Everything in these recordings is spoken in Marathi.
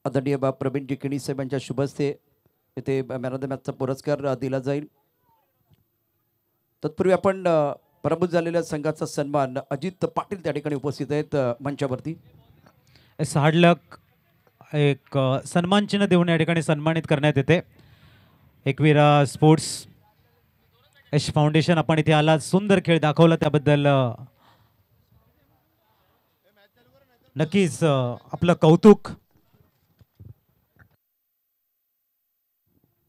आदरणीय प्रवीण जिकिणी साहेब यांच्या शुभ हस्ते इथे मॅन ऑफ द मॅचचा पुरस्कार दिला जाईल। तत्पूर्वी आपण पराभूत झालेल्या संघाचा सन्मान अजित पाटील त्या ठिकाणी उपस्थित आहेत मंचावरती। हार्डलक एक सन्मान चिन्ह देऊन या ठिकाणी सन्मानित करण्यात येते। एकवीरा स्पोर्ट्स यश फाउंडेशन आपण इथे आला, सुंदर खेळ दाखवला त्याबद्दल नक्कीच आपलं कौतुक।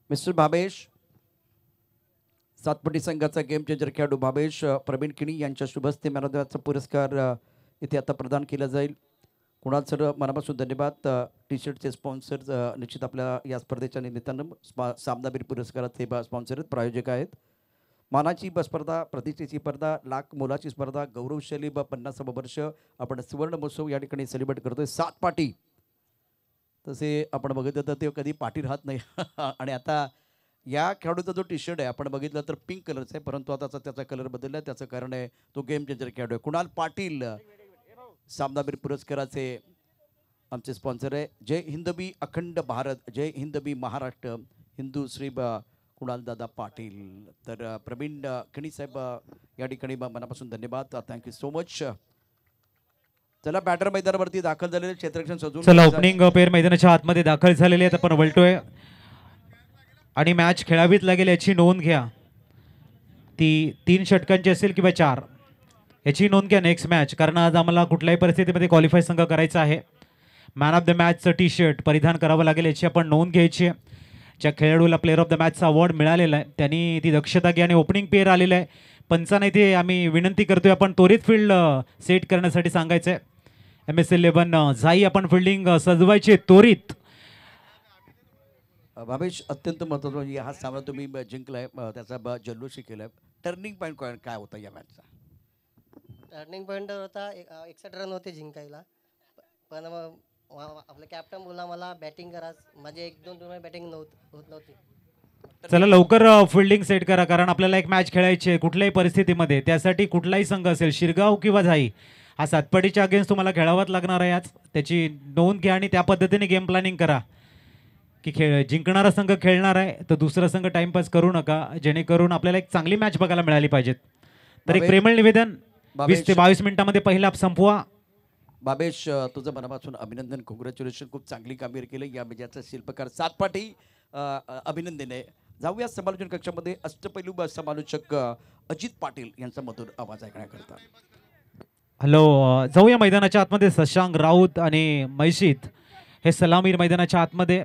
मिस्टर भावेश सातपटी संघाचा गेम चेंजर खेळाडू भावेश प्रवीण किणी यांच्या शुभ हस्ते मॅन ऑफ द मॅचचा पुरस्कार इथे आता प्रदान केला जाईल। कुणाल सर मनापासून धन्यवाद। टी शर्टचे स्पॉन्सर निश्चित आपल्या या स्पर्धेच्या निमित्तानं सामनावीर पुरस्काराचे स्पॉन्सर आहेत, प्रायोजक आहेत। मानाची स्पर्धा, प्रतिष्ठेची स्पर्धा, लाख मोलाची स्पर्धा, गौरवशाली 50वे वर्ष आपण सुवर्ण महोत्सव या ठिकाणी सेलिब्रेट करतोय। सात पाटी तसे आपण बघितलं तर ते कधी पाटी राहत नाही आणि आता या खेळाडूचा जो टी शर्ट आहे आपण बघितलं तर पिंक कलरचा आहे, परंतु आता त्याचा कलर बदलला। त्याचं कारण आहे तो गेम चेंजर खेळाडू आहे कुणाल पाटील, सामनावीर पुरस्काराचे आमचे स्पॉन्सर आहे। जय हिंद बी अखंड भारत, जय हिंद बी महाराष्ट्र, हिंदू श्री कुणाल दादा पाटील। तर प्रवीण किणी साहेब या ठिकाणी मनापासून धन्यवाद, थँक्यू सो मच। चला बॅटर मैदानावरती दाखल झालेले क्षेत्ररक्षण सजून चला ओपनिंग पेअर मैदानाच्या आतमध्ये दाखल झालेले आहेत। आपण वळतोय आणि मॅच खेळावीच लागेल याची नोंद घ्या। ती 3 षटकांची असेल किंवा 4 याची नोंद घ्या नेक्स्ट मॅच, कारण आज आम्हाला कुठल्याही परिस्थितीमध्ये क्वालिफाय संघ करायचा आहे। मॅन ऑफ द मॅचचं टी शर्ट परिधान करावं लागेल याची आपण नोंद घ्यायची आहे। ज्या खेळाडूला प्लेअर ऑफ द मॅचचा अवॉर्ड मिळालेला आहे त्यांनी ती दक्षता घ्या आणि ओपनिंग पेअर आलेलं आहे पंचांना इथे आम्ही विनंती करतोय आपण त्वरित फील्ड सेट करण्यासाठी सांगायचं आहे। MS11 जाई आपण फिल्डिंग सजवायची त्वरित। भावेश अत्यंत महत्त्वाचा म्हणजे हा सामना तुम्ही जिंकलाय, त्याचा जल्लोषही केलाय। टर्निंग पॉईंट काय होता या मॅचचा? टर्निंग पॉईंट होता 61 रन होते जिंकायला, पण आपला कॅप्टन बोला मला बॅटिंग करा, म्हणजे 1-2 बॅटिंग होत नव्हती। चला लवकर फिल्डिंग सेट करा, कारण आपल्याला एक मॅच खेळायची आहे कुठल्याही परिस्थितीमध्ये। त्यासाठी कुठलाही संघ असेल शिरगाव किंवा जाई हा सातपाटीच्या अगेन्स्ट तुम्हाला खेळावाच लागणार आहे आज, त्याची नोंद घ्या आणि त्या पद्धतीने गेम प्लॅनिंग करा की जिंकणारा संघ खेळणार आहे तर दुसरा संघ टाइमपास करू नका, जेणेकरून आपल्याला एक चांगली मॅच बघायला मिळाली पाहिजे। तर एक प्रेमळ निवेदन 20 ते 22 मिनिटांमध्ये पहिला संपवा। बाबेश तुझं मनापासून अभिनंदन, कॉंग्रॅच्युलेशन, खूप चांगली कामगिरी केली। या विजयाचा शिल्पकार सातपाटी, अभिनंदन आहे। जाऊया समालोचन कक्षामध्ये अष्टपैलू समालोचक अजित पाटील यांचा मधुर आवाज ऐकण्याकरता। हॅलो, जाऊया मैदानाच्या आतमध्ये। शशांक राऊत आणि मैशीत हे सलामीर मैदानाच्या आतमध्ये।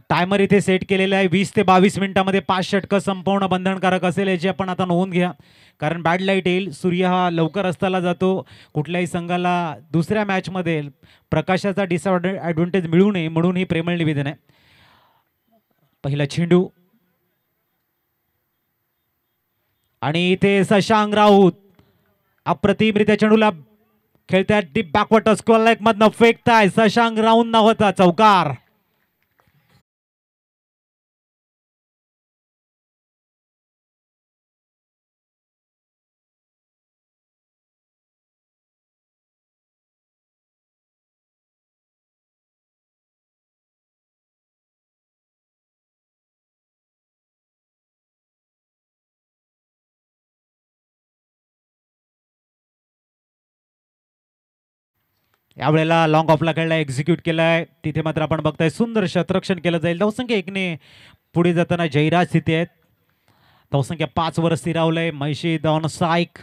टायमर इथे सेट केलेला आहे 20 ते 22 मिनिटांमध्ये 5 षटकं संपवणं बंधनकारक असेल याची आपण आता नोंद घ्या, कारण बॅड लाईट येईल, सूर्य हा लवकर अस्ताला जातो। कुठल्याही संघाला दुसऱ्या मॅचमध्ये प्रकाशाचा डिसएडव्हान्टेज मिळू नये म्हणून ही प्रेमळ निवेदन आहे। पहिला चेंडू आणि इथे शशांक राऊत अप्रतिमरित्या चेंडूला खेळतायत, डीप बॅकवर्ड स्क्वेअर लेग मधनं फेकताय शशांक राऊत नावाचा चौकार। यावेळेला लॉंग ऑफला खेळला, एक्झिक्यूट केलाय, तिथे मात्र आपण बघताय सुंदर शतरक्षण केलं जाईल। धावसंख्या 1ने पुढे जाताना जयराज तिथे आहेत, धावसंख्या 5 वर स्थिरावलंय। म्हैशी ऑन स्ट्राईक,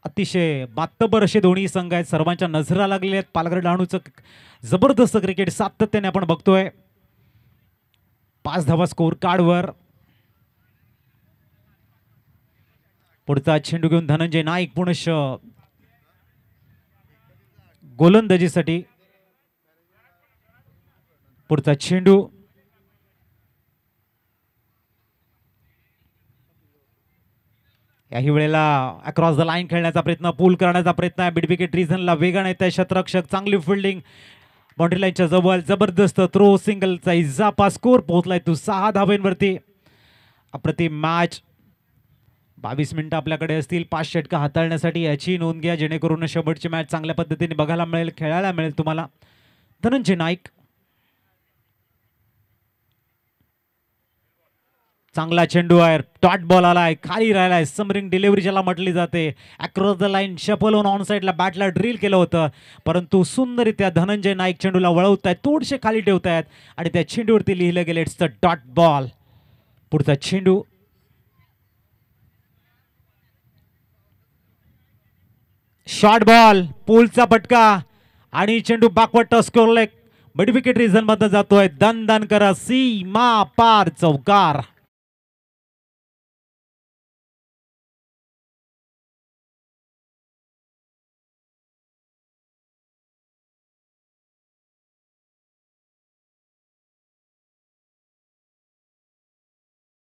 अतिशय मातबर असे दोन्ही संघ आहेत, सर्वांच्या नजरा लागलेल्या आहेत। पालघर डहाणूचं जबरदस्त क्रिकेट सातत्याने आपण बघतोय। 5 धावा स्कोर कार्डवर। पुढचा चेंडू घेऊन धनंजय नाईक पुनश गोलंदाजीसाठी। पुढचा चेंडू याही वेळेला अक्रॉस द लाईन खेळण्याचा प्रयत्न, पूल करण्याचा प्रयत्न आहे। मिड विकेट रिझनला वेगाने येत आहे शतरक्षक, चांगली फिल्डिंग बाउंड्री लाईनच्या जवळ, जबरदस्त थ्रो, सिंगलचा इजाफा, स्कोर पोहोचलाय तो 6 धावांवरती। अप्रतिम मॅच, 22 मिनिटं आपल्याकडे असतील 5 षटकं हाताळण्यासाठी, याची नोंद घ्या जेणेकरून शेवटची मॅच चांगल्या पद्धतीने बघायला मिळेल, खेळायला मिळेल तुम्हाला। धनंजय नाईक. चांगला चेंडू आहे, डॉट बॉल आलाय, खाली राहिलाय, समरिंग डिलिव्हरी ज्याला म्हटली जाते. अक्रॉस द लाईन शफल होऊन ऑन साईडला बॅटला ड्रिल केलं होतं, परंतु सुंदररित्या धनंजय नाईक चेंडूला वळवतायत, थोडेसे खाली ठेवतायत आणि त्या चेंडूवरती लिहिलं गेलं इट्स द डॉट बॉल. पुढचा चेंडू शॉर्ट बॉल, पूलचा फटका आणि चेंडू बॅकवर्ड टच करले. बडी विकेट रिझन मध्ये जातोय. दन दन करा, सीमा पार चौकार.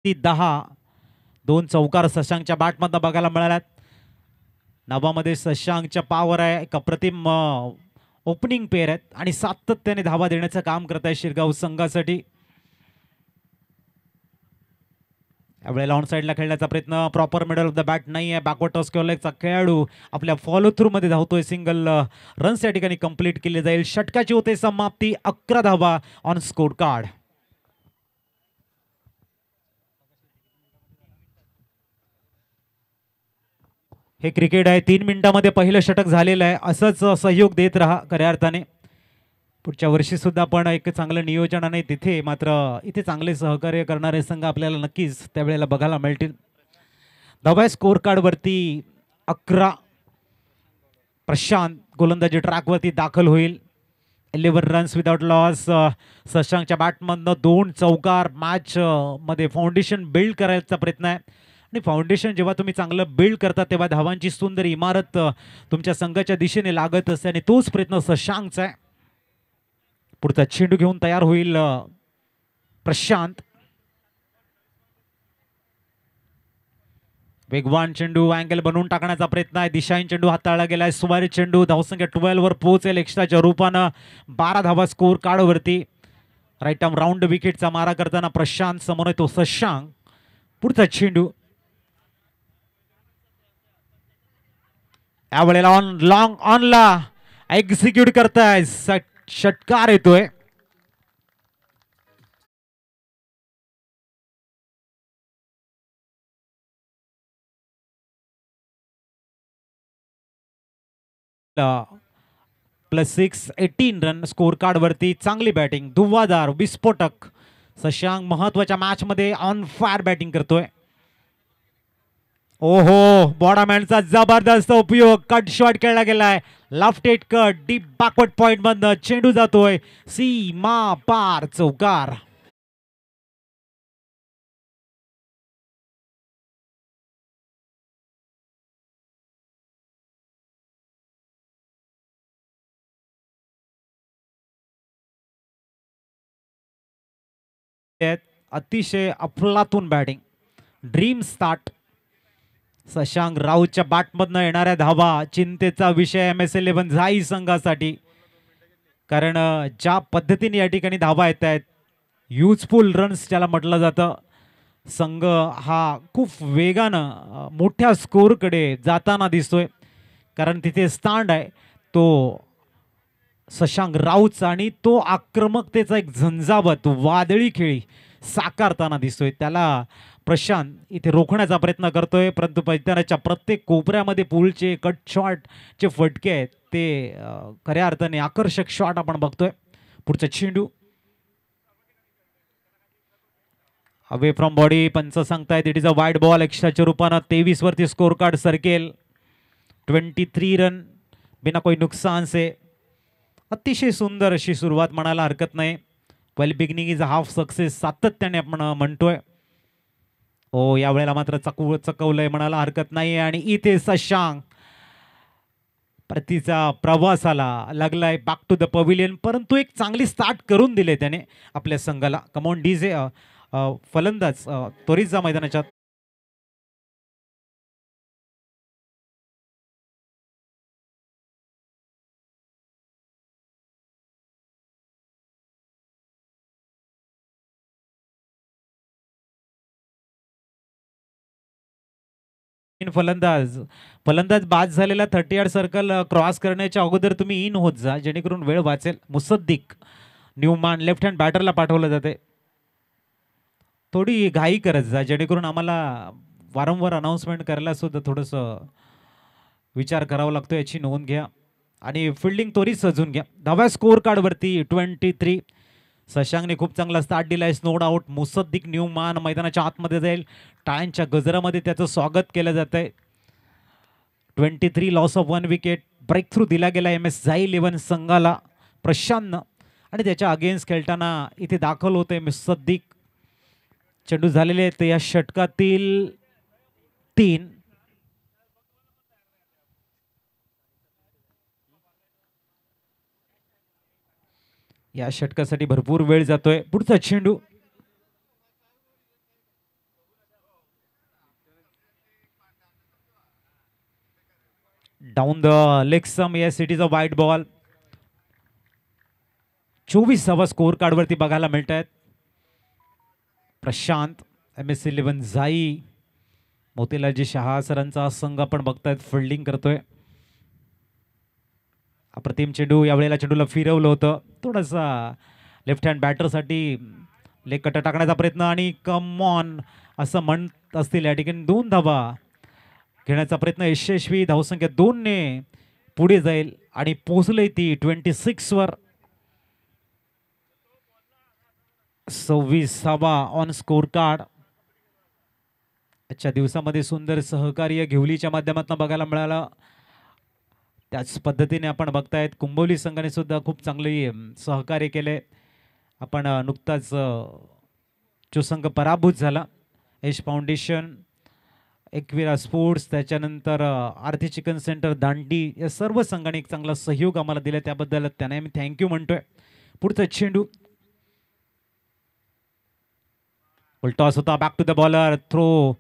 ती 10 2 चौकार शशांकच्या बॅटमधनं बघायला मिळाल्यात. नावामध्ये शशांकच्या पॉवर आहे, एक अप्रतिम ओपनिंग पेअर आहेत आणि सातत्याने धावा देण्याचं काम करत आहे शिरगाव संघासाठी. यावेळेला ऑन साईडला खेळण्याचा प्रयत्न, proper middle of the bat नाही आहे. बॅकवर्ड टॉस केलेला खेळाडू आपल्या फॉलो थ्रू मध्ये धावतोय. सिंगल रन्स या ठिकाणी कंप्लीट केले जाईल. षटकाची होते समाप्ती, 11 धावा ऑन स्कोर कार्ड. हे क्रिकेट आहे. 3 मिनिटांमध्ये पहिलं षटक झालेलं आहे. असंच सहयोग देत राहा खऱ्या अर्थाने. पुढच्या वर्षी सुद्धा आपण एक चांगलं नियोजन आणि तिथे मात्र इथे चांगले सहकार्य करणारे संघ आपल्याला नक्कीच त्यावेळेला बघायला मिळतील. धावा स्कोर कार्डवरती 11. प्रशांत गोलंदाजी ट्रॅकवरती दाखल होईल. 11 रन्स विदाउट लॉस. शशांकच्या बॅटमधनं 2 चौकार. मॅच मध्ये फाउंडेशन बिल्ड करायचा प्रयत्न आहे आणि फाउंडेशन जेव्हा तुम्ही चांगलं बिल्ड करता तेव्हा धावांची सुंदर इमारत तुमच्या संघाच्या दिशेने लागत असते आणि तोच प्रयत्न शशांकचा आहे. पुढचा चेंडू घेऊन तयार होईल प्रशांत. वेगवान चेंडू, अँगल बनवून टाकण्याचा प्रयत्न आहे. दिशाहीन चेंडू हाताळला गेलाय. सुमारे चेंडू धावसंख्या 12 वर पोहोचेल एक्स्ट्राच्या रूपानं. 12 धावा स्कोर कार्डवरती. राईट आर्म राऊंड विकेटचा मारा करताना प्रशांत, समोर येतो शशांक. पुढचा चेंडू यावेळेला ऑन लॉंग ऑनला एक्झिक्यूट करताय. षटकार येतोय. +6 18 रन स्कोर कार्ड वरती. चांगली बॅटिंग, धुव्वाधार, विस्फोटक. शशांक महत्वाच्या मॅच मध्ये ऑन फायर बॅटिंग करतोय. ओहो, बॉडामॅनचा जबरदस्त उपयोग. कट शॉट खेळला गेलाय. Left eight cut, deep backward point मधनं चेंडू जातोय सीमा पार चौकार. अतिशय अफलातून बॅटिंग, ड्रीम स्टार्ट. शशांक राऊतच्या बॅटमधनं येणाऱ्या धावा चिंतेचा विषय MS11 झाई संघासाठी. कारण ज्या पद्धतीने या ठिकाणी धावा येत आहेत, युजफुल रन्स ज्याला म्हटलं जातं, संघ हा खूप वेगानं मोठ्या स्कोरकडे जाताना दिसतोय. कारण तिथे स्टँड आहे तो शशांक राऊतचा आणि तो आक्रमकतेचा एक झंझावत वादळी खेळी साकारताना दिसतोय. त्याला प्रशांत इथे रोखण्याचा प्रयत्न करतोय, परंतु मैदानाच्या प्रत्येक कोपऱ्यामध्ये पूलचे कट शॉटचे फटके आहेत ते खऱ्या अर्थाने आकर्षक शॉट आपण बघतोय. पुढचा चेंडू अवे फ्रॉम बॉडी. पंच सांगतायत it is a wide ball. एक्स्ट्राच्या रूपानं 23 वरती स्कोर कार्ड सरकेल. 23 रन बिना कोई नुकसान से. अतिशय सुंदर अशी सुरुवात म्हणायला हरकत नाही. वेल बिगिनिंग इज हाफ सक्सेस सातत्याने आपण म्हणतोय. ओ, यावेळेला मात्र चकवलंय म्हणायला हरकत नाही. आणि इथे शशांक परतीचा प्रवासाला लागलाय बॅक टू द पवेलियन, परंतु एक चांगली स्टार्ट करून दिले त्याने आपल्या संघाला. Come on DJ. फलंदाज त्वरित जा मैदानाच्या. फलंदाज फलंदाज बाद झालेला 30 यार्ड सर्कल क्रॉस करण्याच्या अगोदर तुम्ही इन होत जा, जेणेकरून वेळ वाचेल. मुसद्दिक न्यूमॅन लेफ्ट हँड बॅटरला पाठवलं जाते. थोडी घाई करत जा, जेणेकरून आम्हाला वारंवार अनाऊन्समेंट करायला सुद्धा थोडंसं विचार करावा लागतो, याची नोंद घ्या. आणि फिल्डिंग त्वरित सजून घ्या. 10व्या स्कोअर कार्डवरती 23. शशांकने खूप चांगला स्टार्ट दिला आहे. नो डाऊट मुसद्दिक न्यूमॅन मैदानाच्या आतमध्ये जाईल. टाळ्यांच्या गजरामध्ये त्याचं स्वागत केलं जात आहे. 23 loss of 1 wicket. Break through दिला गेला MS झाई 11 संघाला प्रशांतनं, आणि त्याच्या अगेन्स्ट खेळताना इथे दाखल होते मुसद्दिक. चेंडू झालेले आहेत या षटकातील 3. या षटकासाठी भरपूर वेळ जातोय. पुढचा चेंडू डाऊन द लेग सम. या सिटीचा वाईट बॉल. 24वा स्कोअर कार्डवरती बघायला मिळत आहेत. प्रशांत MS 11 झाई मोतीलालजी शहा सरांचा संघ आपण बघतायत फिल्डिंग करतोय. अप्रतिम चेंडू. यावेळेला चेंडूला फिरवलं होतं थोडासा लेफ्ट हँड बॅटरसाठी. लेग कट टाकण्याचा प्रयत्न आणि कम ऑन असं म्हणत असतील. या ठिकाणी 2 धावा घेण्याचा प्रयत्न यशस्वी. धावसंख्या 2 ने पुढे जाईल आणि पोहोचले ती 26 वर. 26वा ऑन स्कोर कार्ड. आजच्या दिवसामध्ये सुंदर सहकार्य घेवलीच्या माध्यमातून बघायला मिळालं. त्याच पद्धतीने आपण बघतायत कुंभवली संघाने सुद्धा खूप चांगली सहकार्य केले. आपण नुकताच जो संघ पराभूत झाला यश फाउंडेशन, एकविरा स्पोर्ट्स, त्याच्यानंतर आरती चिकन सेंटर दांडी, या सर्व संघाने एक चांगला सहयोग आम्हाला दिला, त्याबद्दल त्यांना मी थँक्यू म्हणतोय. पुढचा चेंडू टॉस होता. Back to the bowler. Throw.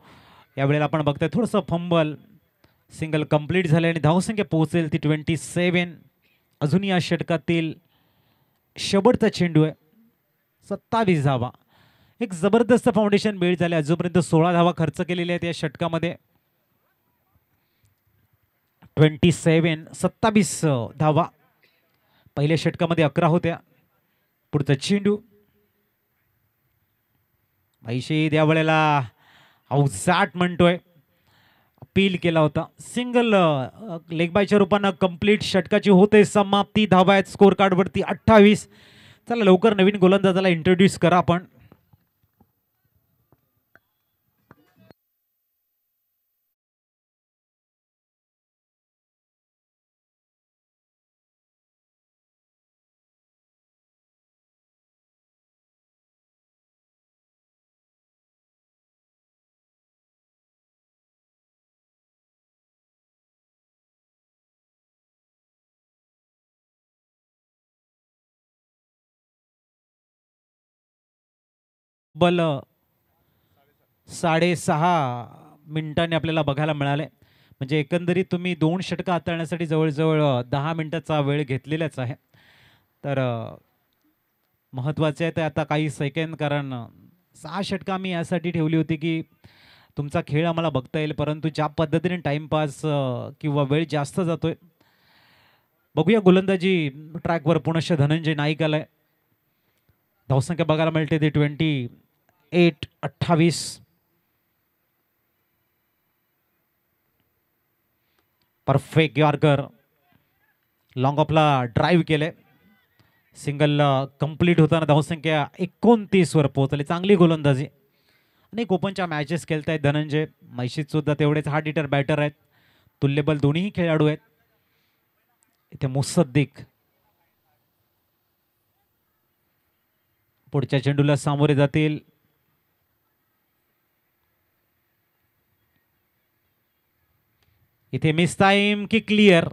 यावेळेला आपण बघतोय थोडंसं फंबल. सिंगल कंप्लीट झाले आणि धावसंख्या पोहोचेल ती 27. अजून या षटकातील शेवटचा चेंडू आहे. 27 धावा. एक जबरदस्त फाउंडेशन बिल्ड झाले. अजूनपर्यंत 16 धावा खर्च केलेल्या आहेत या षटकामध्ये. 27 धावा. पहिल्या षटकामध्ये 11 होत्या. पुढचा चेंडू ऐशी त्यावेळेला अवजाट म्हणतोय. अपील केला होता. सिंगल लेग बायच्या रूपानं कंप्लीट षटकाची होते समाप्ती. धावा आहेत स्कोर कार्डवरती 28. चला लवकर नवीन गोलंदाजाला इंट्रोड्यूस करा आपण. बल 6.5 मिनिटांनी आपल्याला बघायला मिळाले. म्हणजे एकंदरीत तुम्ही 2 षटकं हाताळण्यासाठी जवळजवळ 10 मिनिटाचा वेळ घेतलेलाच आहे. तर महत्त्वाचे आहे ते आता काही सेकंद, कारण 6 षटकं आम्ही यासाठी ठेवली होती की तुमचा खेळ आम्हाला बघता येईल, परंतु ज्या पद्धतीने टाइमपास किंवा वेळ जास्त जातोय. बघूया गोलंदाजी ट्रॅकवर पुनश्च धनंजय नाईक आलाय. धावसंख्या बघायला मिळते ते 28. Perfect yorker. लॉंग ऑफला ड्राईव्ह केले. सिंगल कंप्लीट होताना धावसंख्या 29 वर पोहोचले. चांगली गोलंदाजी. अनेक ओपनच्या मॅचेस खेळत आहेत धनंजय. मैशीत सुद्धा तेवढेच हार्ड हिटर बॅटर आहेत. तुल्यबल दोन्ही खेळाडू आहेत. इथे मुसद्दिक पुढच्या चेंडूला सामोरे जातील. इथे मिस टाइम की क्लिअर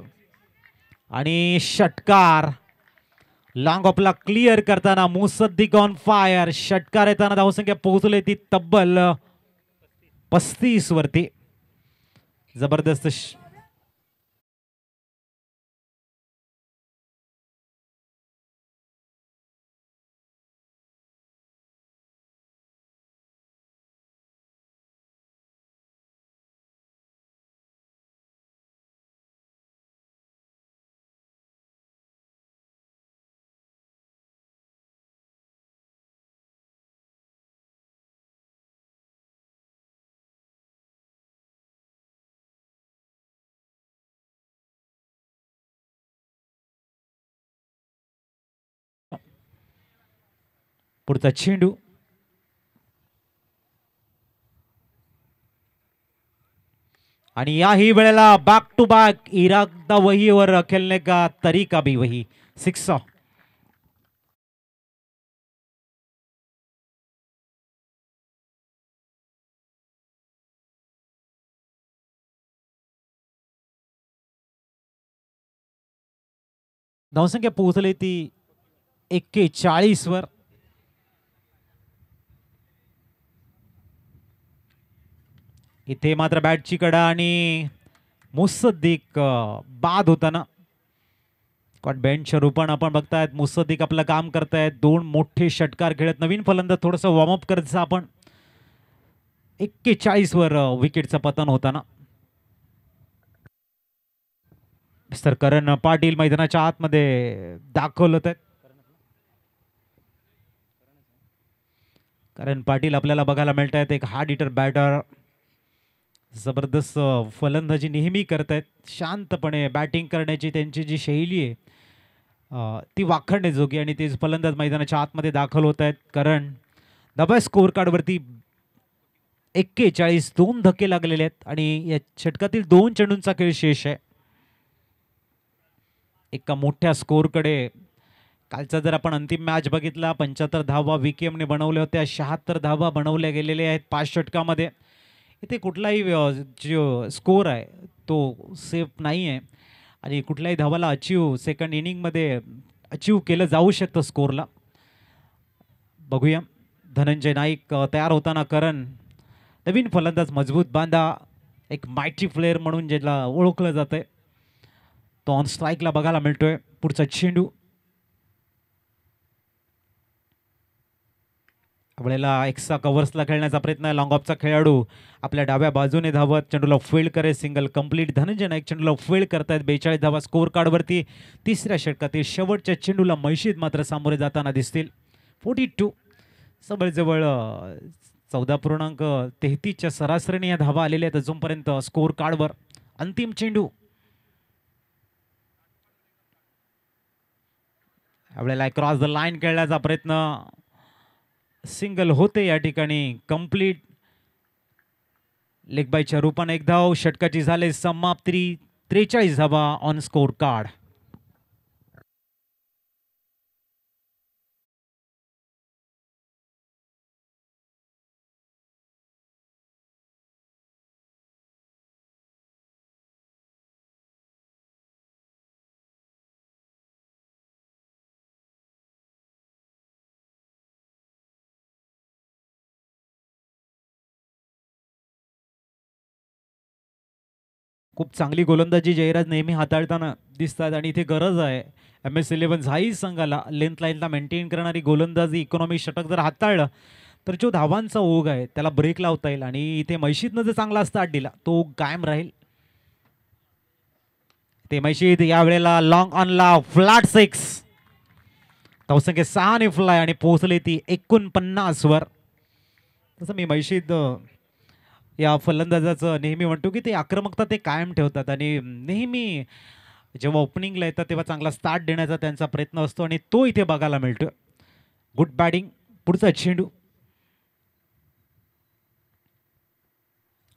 आणि षटकार. लॉंग ऑफला क्लिअर करताना मुसद्दिक ऑन फायर. षटकार येताना धावसंख्या पोहोचले ती तब्बल 35 वरती. जबरदस्त पुढचा चेंडू आणि याही वेळेला बॅक टू बॅक इरादा वही और खेलने का तरीका भी वही 6. धावसंख्या पोहोचली ती 41 वर. इथे मात्र बॅटची कडा आणि मुसद्दीक बाद होताना बेंचच्या रूपानं आपण बघतायत मुसद्दीक आपलं काम करतायत. 2 मोठे षटकार खेळत नवीन फलंदाज थोडंसं वॉर्मअप करत आपण 41 वर विकेटचं पतन होताना. मिस्टर करण पाटील मैदानाच्या आतमध्ये दाखल होत आहेत. करण पाटील आपल्याला बघायला मिळत आहेत एक हार्ड हिटर बॅटर. जबरदस्त फलंदाजी नेहमी करतायत. शांतपणे बॅटिंग करण्याची त्यांची जी शैली आहे ती वाखणण्याजोगी आणि ते फलंदाज मैदानाच्या आतमध्ये दाखल होत आहेत. कारण दबा स्कोअर कार्डवरती 41 2 धक्के लागलेले आहेत आणि या षटकातील 2 चेंडूंचा खेळ शेष आहे. एका मोठ्या स्कोअरकडे कालचा जर आपण अंतिम मॅच बघितला 75 धावा विकेमने बनवल्या होत्या. 76 धावा बनवल्या गेलेल्या आहेत 5 षटकामध्ये. इथे कुठलाही जो स्कोअर आहे तो सेफ नाही आहे आणि कुठल्याही धावाला अचीव सेकंड इनिंगमध्ये अचीव केलं जाऊ शकतं स्कोअरला. बघूया धनंजय नाईक तयार होताना. करण नवीन फलंदाज मजबूत बांधा एक मायटी प्लेअर म्हणून ज्याला ओळखलं जातं आहे तो ऑन स्ट्राईकला बघायला मिळतोय. पुढचा चेंडू वेळेला एक्स्ट्रा कव्हर्सला खेळण्याचा प्रयत्न आहे. लॉंग ऑफचा खेळाडू आपल्या डाव्या बाजूने धावत चेंडूला फील्ड करे. Single complete. धनंजय नाईक चेंडूला फील्ड करतायत. 42 धावा स्कोअर कार्डवरती. तिसऱ्या षटकातील शेवटच्या चेंडूला मशीद मात्र सामोरे जाताना दिसतील. 42 जवळजवळ 14.33च्या सरासरीने या धावा आलेल्या आहेत अजूनपर्यंत स्कोअर कार्डवर. अंतिम चेंडू यावेळेला क्रॉस द लाईन खेळण्याचा प्रयत्न सिंगल होते या ठिकाणी. कंप्लीट लेग बायच्या रूपाने एक धाव. षटकाची झाले समाप्ती. 43 धावा ऑन स्कोअर कार्ड. खूप चांगली गोलंदाजी जयराज नेहमी हाताळताना दिसतात आणि इथे गरज आहे MS11 झाई संघाला लेंथ लाईनला मेंटेन करणारी गोलंदाजी. इकॉनॉमी षटक जर हाताळलं तर जो धावांचा ओघ आहे त्याला ब्रेक लावता येईल आणि इथे मैशीदनं जर चांगला स्टार्ट दिला तो कायम राहील. ते मैशीद यावेळेला लॉंग ऑनला फ्लॅट 6 धावसंख्या 6 ने फ्लाय आणि पोहोचले ती 49 वर. तसं मी मैशीद या फलंदाजाचं नेहमी म्हणतो की ते आक्रमकता ते कायम ठेवतात आणि नेहमी जेव्हा ओपनिंगला येतात तेव्हा चांगला स्टार्ट देण्याचा त्यांचा प्रयत्न असतो आणि तो इथे बघायला मिळतो. Good batting. पुढचा चेंडू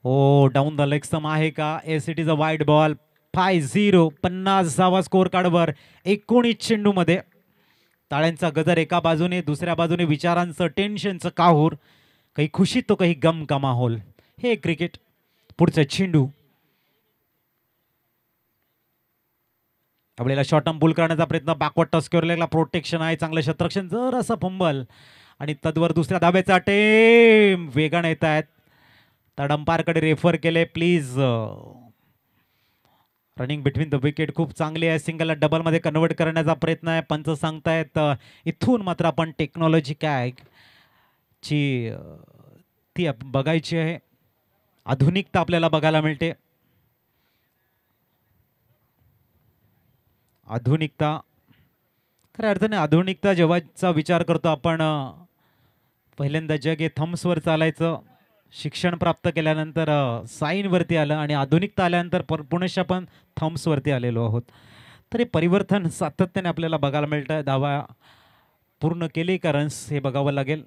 हो डाऊन द लेग स्टंप आहे का. S it is a wide ball. 5-0 50 धावा स्कोअर कार्डवर 19 चेंडूमध्ये. टाळ्यांचा गजर एका बाजूने दुसऱ्या बाजूने विचारांचं टेन्शनचं काहूर. काही खुशी तो काही गम का माहोल. हे क्रिकेट. पुढचा चेंडू आपल्याला शॉर्ट टर्म बुल करण्याचा प्रयत्न. बॅकवर्ड टच केलेला प्रोटेक्शन आहे. चांगलं शतरक्षण. जर असं फंबल आणि तद्वर दुसऱ्या धाब्याचा टेम वेगाने येत आहेत. तर अंपायरकडे रेफर केले please. Running between the wicket खूप चांगली आहे. सिंगलला डबलमध्ये कन्वर्ट करण्याचा प्रयत्न आहे. पंच सांगतायत इथून मात्र आपण टेक्नॉलॉजी काय ची ती बघायची आहे. आधुनिकता आपल्याला बघायला मिळते. आधुनिकता खऱ्या अर्थाने आधुनिकता जेव्हाचा विचार करतो आपण पहिल्यांदा जग हे थम्सवर चालायचं. शिक्षण प्राप्त केल्यानंतर साईनवरती आलं आणि आधुनिकता आल्यानंतर पुनश्च आपण थम्सवरती आलेलो आहोत. तर हे परिवर्तन सातत्याने आपल्याला बघायला मिळतं. धावा पूर्ण केले का रन्स हे बघावं लागेल.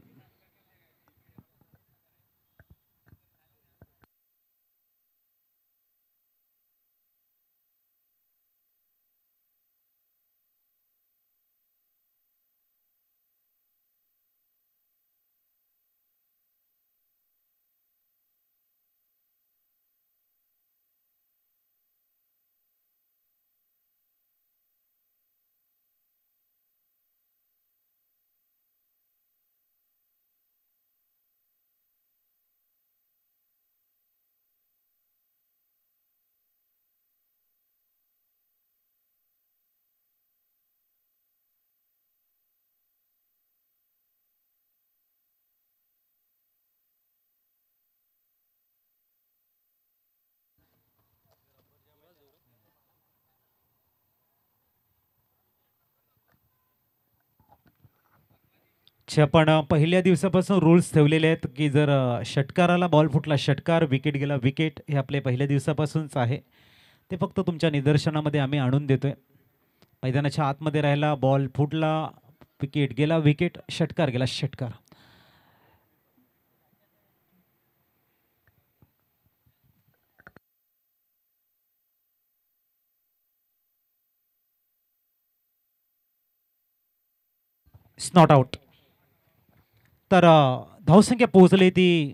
आपण पहिल्या दिवसापासून रूल्स ठेवलेले आहेत की जर षटकाराला बॉल फुटला षटकार, विकेट गेला विकेट, हे आपले पहिल्या दिवसापासूनच आहे. ते फक्त तुमच्या निदर्शनामध्ये आम्ही आणून देतोय. मैदानाच्या आतमध्ये राहिला, बॉल फुटला, विकेट गेला विकेट, षटकार गेला षटकार. Not out. तर धावसंख्या पोहोचली ती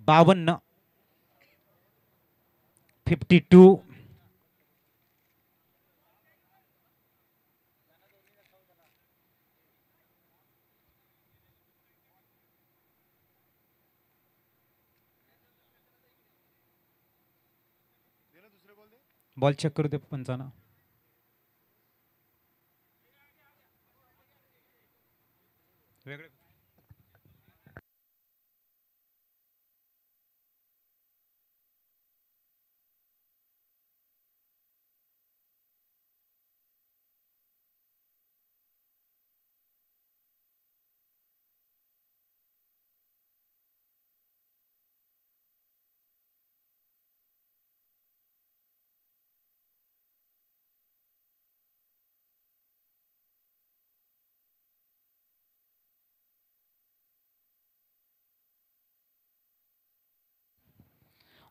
52, 52. बॉल चेक करू दे पंचांना. वेगळे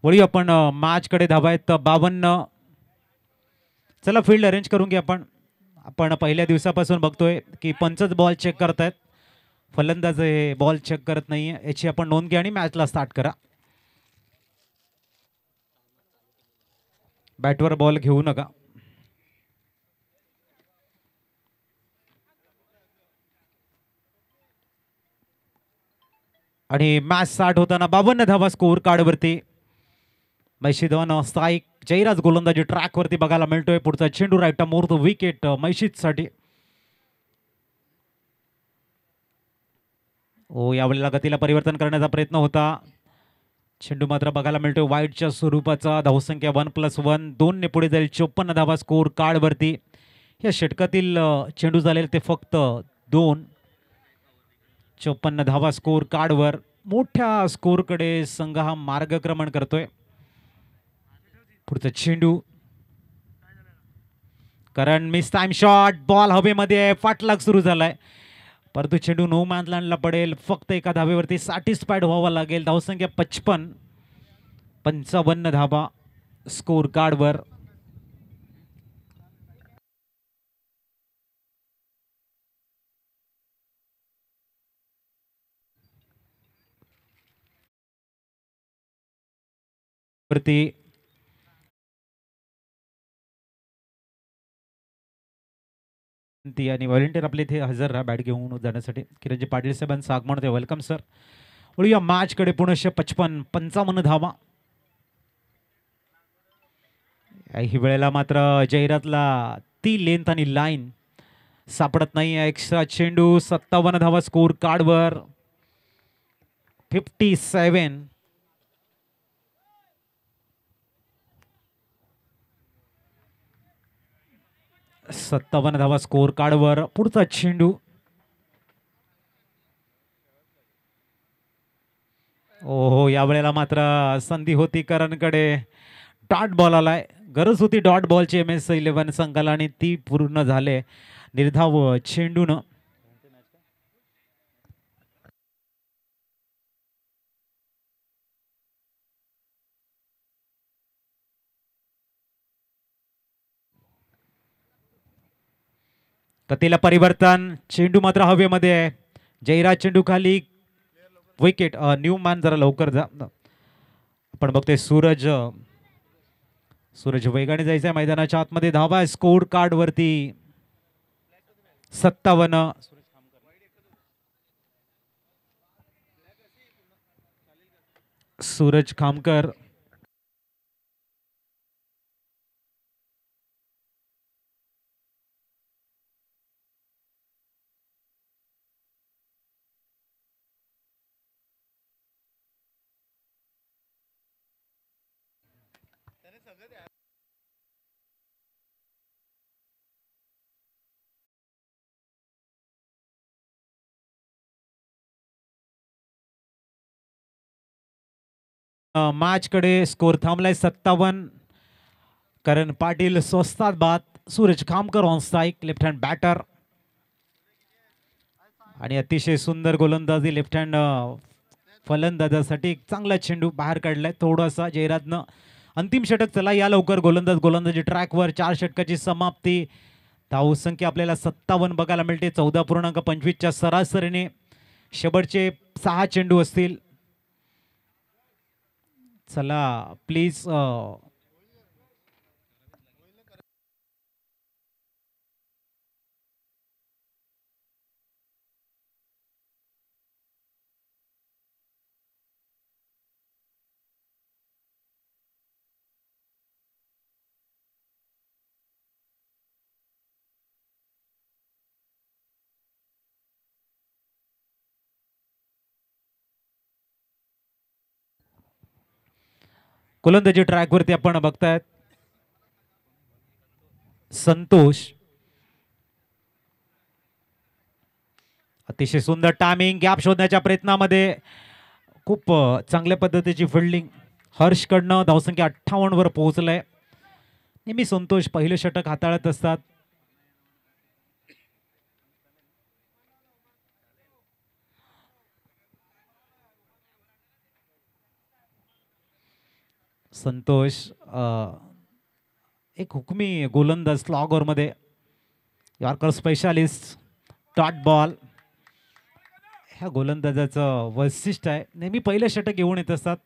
वळी आपण मॅचकडे धावा आहेत 52. चला फील्ड अरेंज करून घ्या आपण. आपण पहिल्या दिवसापासून बघतोय की पंचच बॉल चेक करतायत, फलंदाज हे बॉल चेक करत नाहीये, याची आपण नोंद घ्या आणि मॅचला स्टार्ट करा. बॅटवर बॉल घेऊ नका. आणि मॅच स्टार्ट होताना 52 धावा स्कोर कार्डवरती. मैशी धवन स्थायिक, जयराज गोलंदाजी ट्रॅक वरती बघायला मिळतोय. पुढचा चेंडू राईट मुहूर्त विकेट मैशीसाठी. ओ यावेळेला गतीला परिवर्तन करण्याचा प्रयत्न होता. चेंडू मात्र बघायला मिळतोय वाईडच्या स्वरूपाचा. धावसंख्या 1+1, 2 ने पुढे जाईल. 54 धावा स्कोर कार्डवरती. या षटकातील चेंडू झालेले ते फक्त 2. 54 धावा स्कोर कार्डवर. मोठ्या स्कोरकडे संघ हा मार्गक्रमण करतोय. पुढचा चेंडू, कारण मिस टाइम शॉट, बॉल हवेमध्ये, पाठलाग सुरू झालाय. परंतु चेंडू नो मॅनलँडला पडेल. फक्त एका धावेवरती सॅटिस्फाईड व्हावा लागेल. धावसंख्या 55, 55 धावा स्कोर कार्डवर. वरती आणि व्हॉलेंटियर आपले इथे हजर राहा बॅट घेऊन जाण्यासाठी. किरणजी पाटील साहेबांचं आगमन होते. Welcome sir. वळूया मॅचकडे. पुनश्च 55, 55 धावा. ही वेळेला मात्र जयरातला ती लेंथ आणि लाईन सापडत नाही. एक्स्ट्रा चेंडू. 57 धावा स्कोर कार्डवर. 57. सत्तावन्न धावा स्कोर कार्डवर. पुढचा चेंडू. ओहो यावेळेला मात्र संधी होती करणकडे. डॉट बॉल आलाय. गरज होती डॉट बॉलची MS11 संघाला आणि ती पूर्ण झाले निर्धाव चेंडून. गतीला परिवर्तन, चेंडू मात्र हवेमध्ये आहे. जयराज चेंडू खाली, विकेट. न्यू मॅन जरा लवकर जा. आपण बघतोय सूरज वेगाने जायचंय मैदानाच्या आतमध्ये. धावा स्कोर कार्ड वरती 57. सूरज खामकर मॅच कडे स्कोर थांबलाय 57. करण पाटील स्वस्तात बाद. Suraj Khamkar on strike, left hand batter. आणि अतिशय सुंदर गोलंदाजी लेफ्ट हँड फलंदाजासाठी. एक चांगला चेंडू बाहेर काढलाय थोडासा जयराजनं. अंतिम षटक. चला या लवकर गोलंदाजी ट्रॅकवर. 4 षटकाची समाप्ती. धावसंख्या आपल्याला 57 बघायला मिळते. 14.25च्या सरासरीने शेवटचे 6 चेंडू असतील. चला प्लीज गोलंदाजी ट्रॅकवरती आपण बघतायत संतोष. अतिशय सुंदर टायमिंग. गॅप शोधण्याच्या प्रयत्नामध्ये खूप चांगल्या पद्धतीची फिल्डिंग हर्षकडनं. धावसंख्या 58 वर पोहोचलाय. नेहमी संतोष पहिलं षटक हाताळत असतात. संतोष एक हुकमी गोलंदाज स्लॉगर मध्ये. Yorker specialist, dot ball. ह्या गोलंदाजाचं वैशिष्ट्य आहे. नेहमी पहिलं षटक घेऊन येत असतात.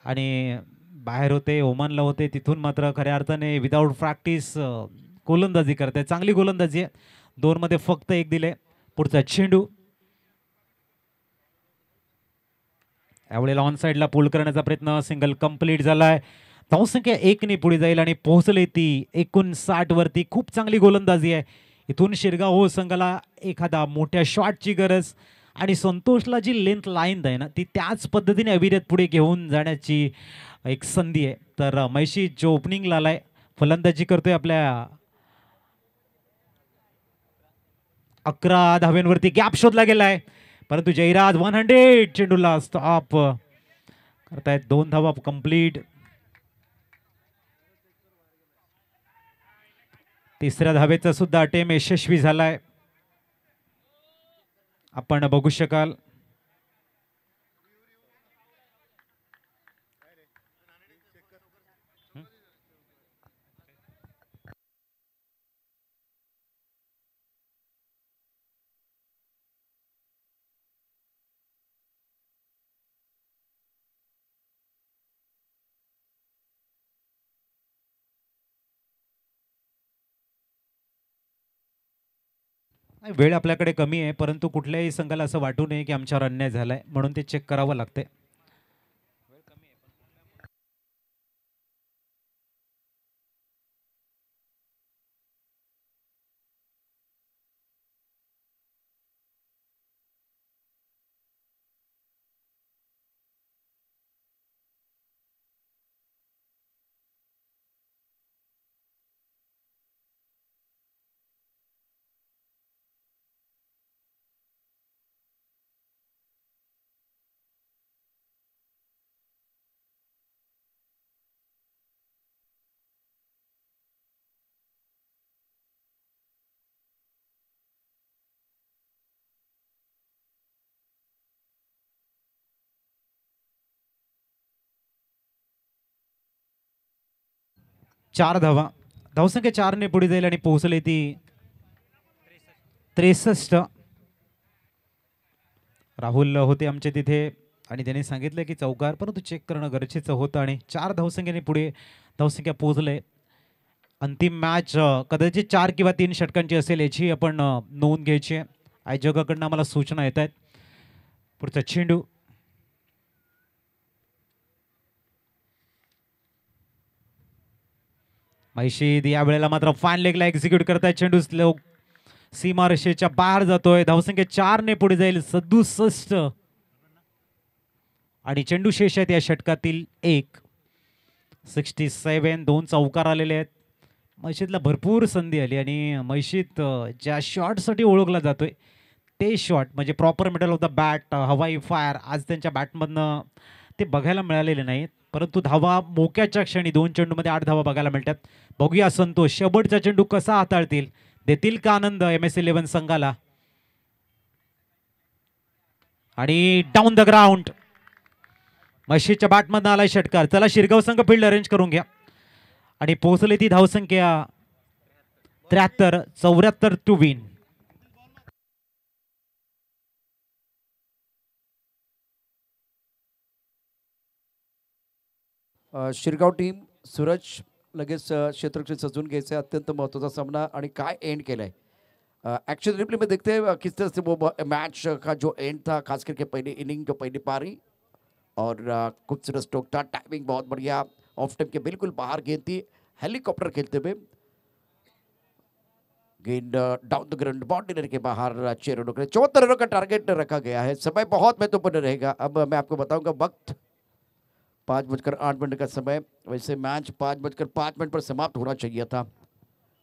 आणि बाहेर होते, ओमानला होते, तिथून मात्र खऱ्या अर्थाने विदाऊट प्रॅक्टिस गोलंदाजी करते. चांगली गोलंदाजी आहे. 2 मध्ये फक्त 1 दिले. पुढचा चेंडू यावेळेला ऑन साइडला पुल करण्याचा प्रयत्न. सिंगल कंप्लीट झालाय. धावसंख्या 1 ने पुढे जाईल आणि पोहोचले ती 59 वरती. खूप चांगली गोलंदाजी आहे. इथून शिरगाव हो संघाला एखादा मोठ्या शॉटची गरज. आणि संतोषला जी लेंथ लाईन आहे ना, ती त्याच पद्धतीने अविरत पुढे घेऊन जाण्याची एक संधी आहे. तर मैशी जो ओपनिंगला आलाय, फलंदाजी करतोय आपल्या 11 धाव्यांवरती. गॅप शोधला गेलाय परंतु जयराज 100 चेंडूला स्टॉप करतायत. 2 धावा कंप्लीट. तिसऱ्या धावेचा सुद्धा अटेम यशस्वी झालाय. आपण बघू शकाल. वेळ आपल्याकडे कमी आहे परंतु कुठल्याही संघाला असं वाटू नये की आमच्यावर अन्याय झालाय म्हणून ते चेक करावं लागते. 4 धावा, धावसंख्या 4 ने पुढे जाईल आणि पोहोचले ती 63. राहुल होते आमचे तिथे आणि त्यांनी सांगितलं की चौकार, परंतु चेक करणं गरजेचं होतं आणि 4 धावसंख्येने पुढे धावसंख्या पोहोचले. अंतिम मॅच कदाचित 4 किंवा 3 षटकांची असेल याची आपण नोंद घ्यायची आहे. आयोजकाकडनं आम्हाला सूचना येत आहेत. पुढचा चेंडू मैशीद या वेळेला मात्र फाईन लेगला एक्झिक्यूट करतायत. चेंडू स्लो सीमारेषेच्या बाहेर जातोय. धावसंख्या 4 ने पुढे जाईल 67 आणि चेंडू शेष आहेत या षटकातील 1. 67. 2 चौकार आलेले आहेत. मैशीदला भरपूर संधी आली आणि मैशीद ज्या शॉटसाठी ओळखला जातोय ते शॉट म्हणजे proper middle of the bat, हवाई फायर आज त्यांच्या बॅटमधनं ते बघायला मिळालेले नाहीत. परंतु धावा मोक्याच्या क्षणी 2 चेंडूमध्ये 8 धावा बघायला मिळतात. बघूया संतोष शेवटचा चेंडू कसा हाताळतील, देतील का आनंद MS11 संघाला. आणि डाऊन द ग्राउंड मैशीच्या बॅटमधनं आलाय षटकार. चला शिरगाव संघ फील्ड अरेंज करून घ्या आणि पोहोचले ती धावसंख्या 73. 74 to win. Shirgaon team Suraj लगेच क्षेत्ररक्षण सजून घ्यायचं अत्यंत महत्त्वाचा सामना आणि काय एंड केलाय. एक्चुअली रिप्ले में देखते हैं किस तरह से वो मैच का जो एंड था, खास करके पहली इनिंग जो पहली पारी और खूबसूरत स्ट्रोक था, टाइमिंग बहुत बढ़िया, ऑफ टाइम के बिल्कुल बाहर गेंद थी, हेलीकॉप्टर खेलते हुए गेंद डाउन द ग्राउंड बाउंड्री के बाहर 6 रनों के 74 रनों का टारगेट रखा गया है. समय बहुत महत्वपूर्ण रहेगा. अब मैं आपको बताऊंगा वक्त 5:08 का समय. वैसे मैच 5:05 पर समाप्त होना चाहिए था,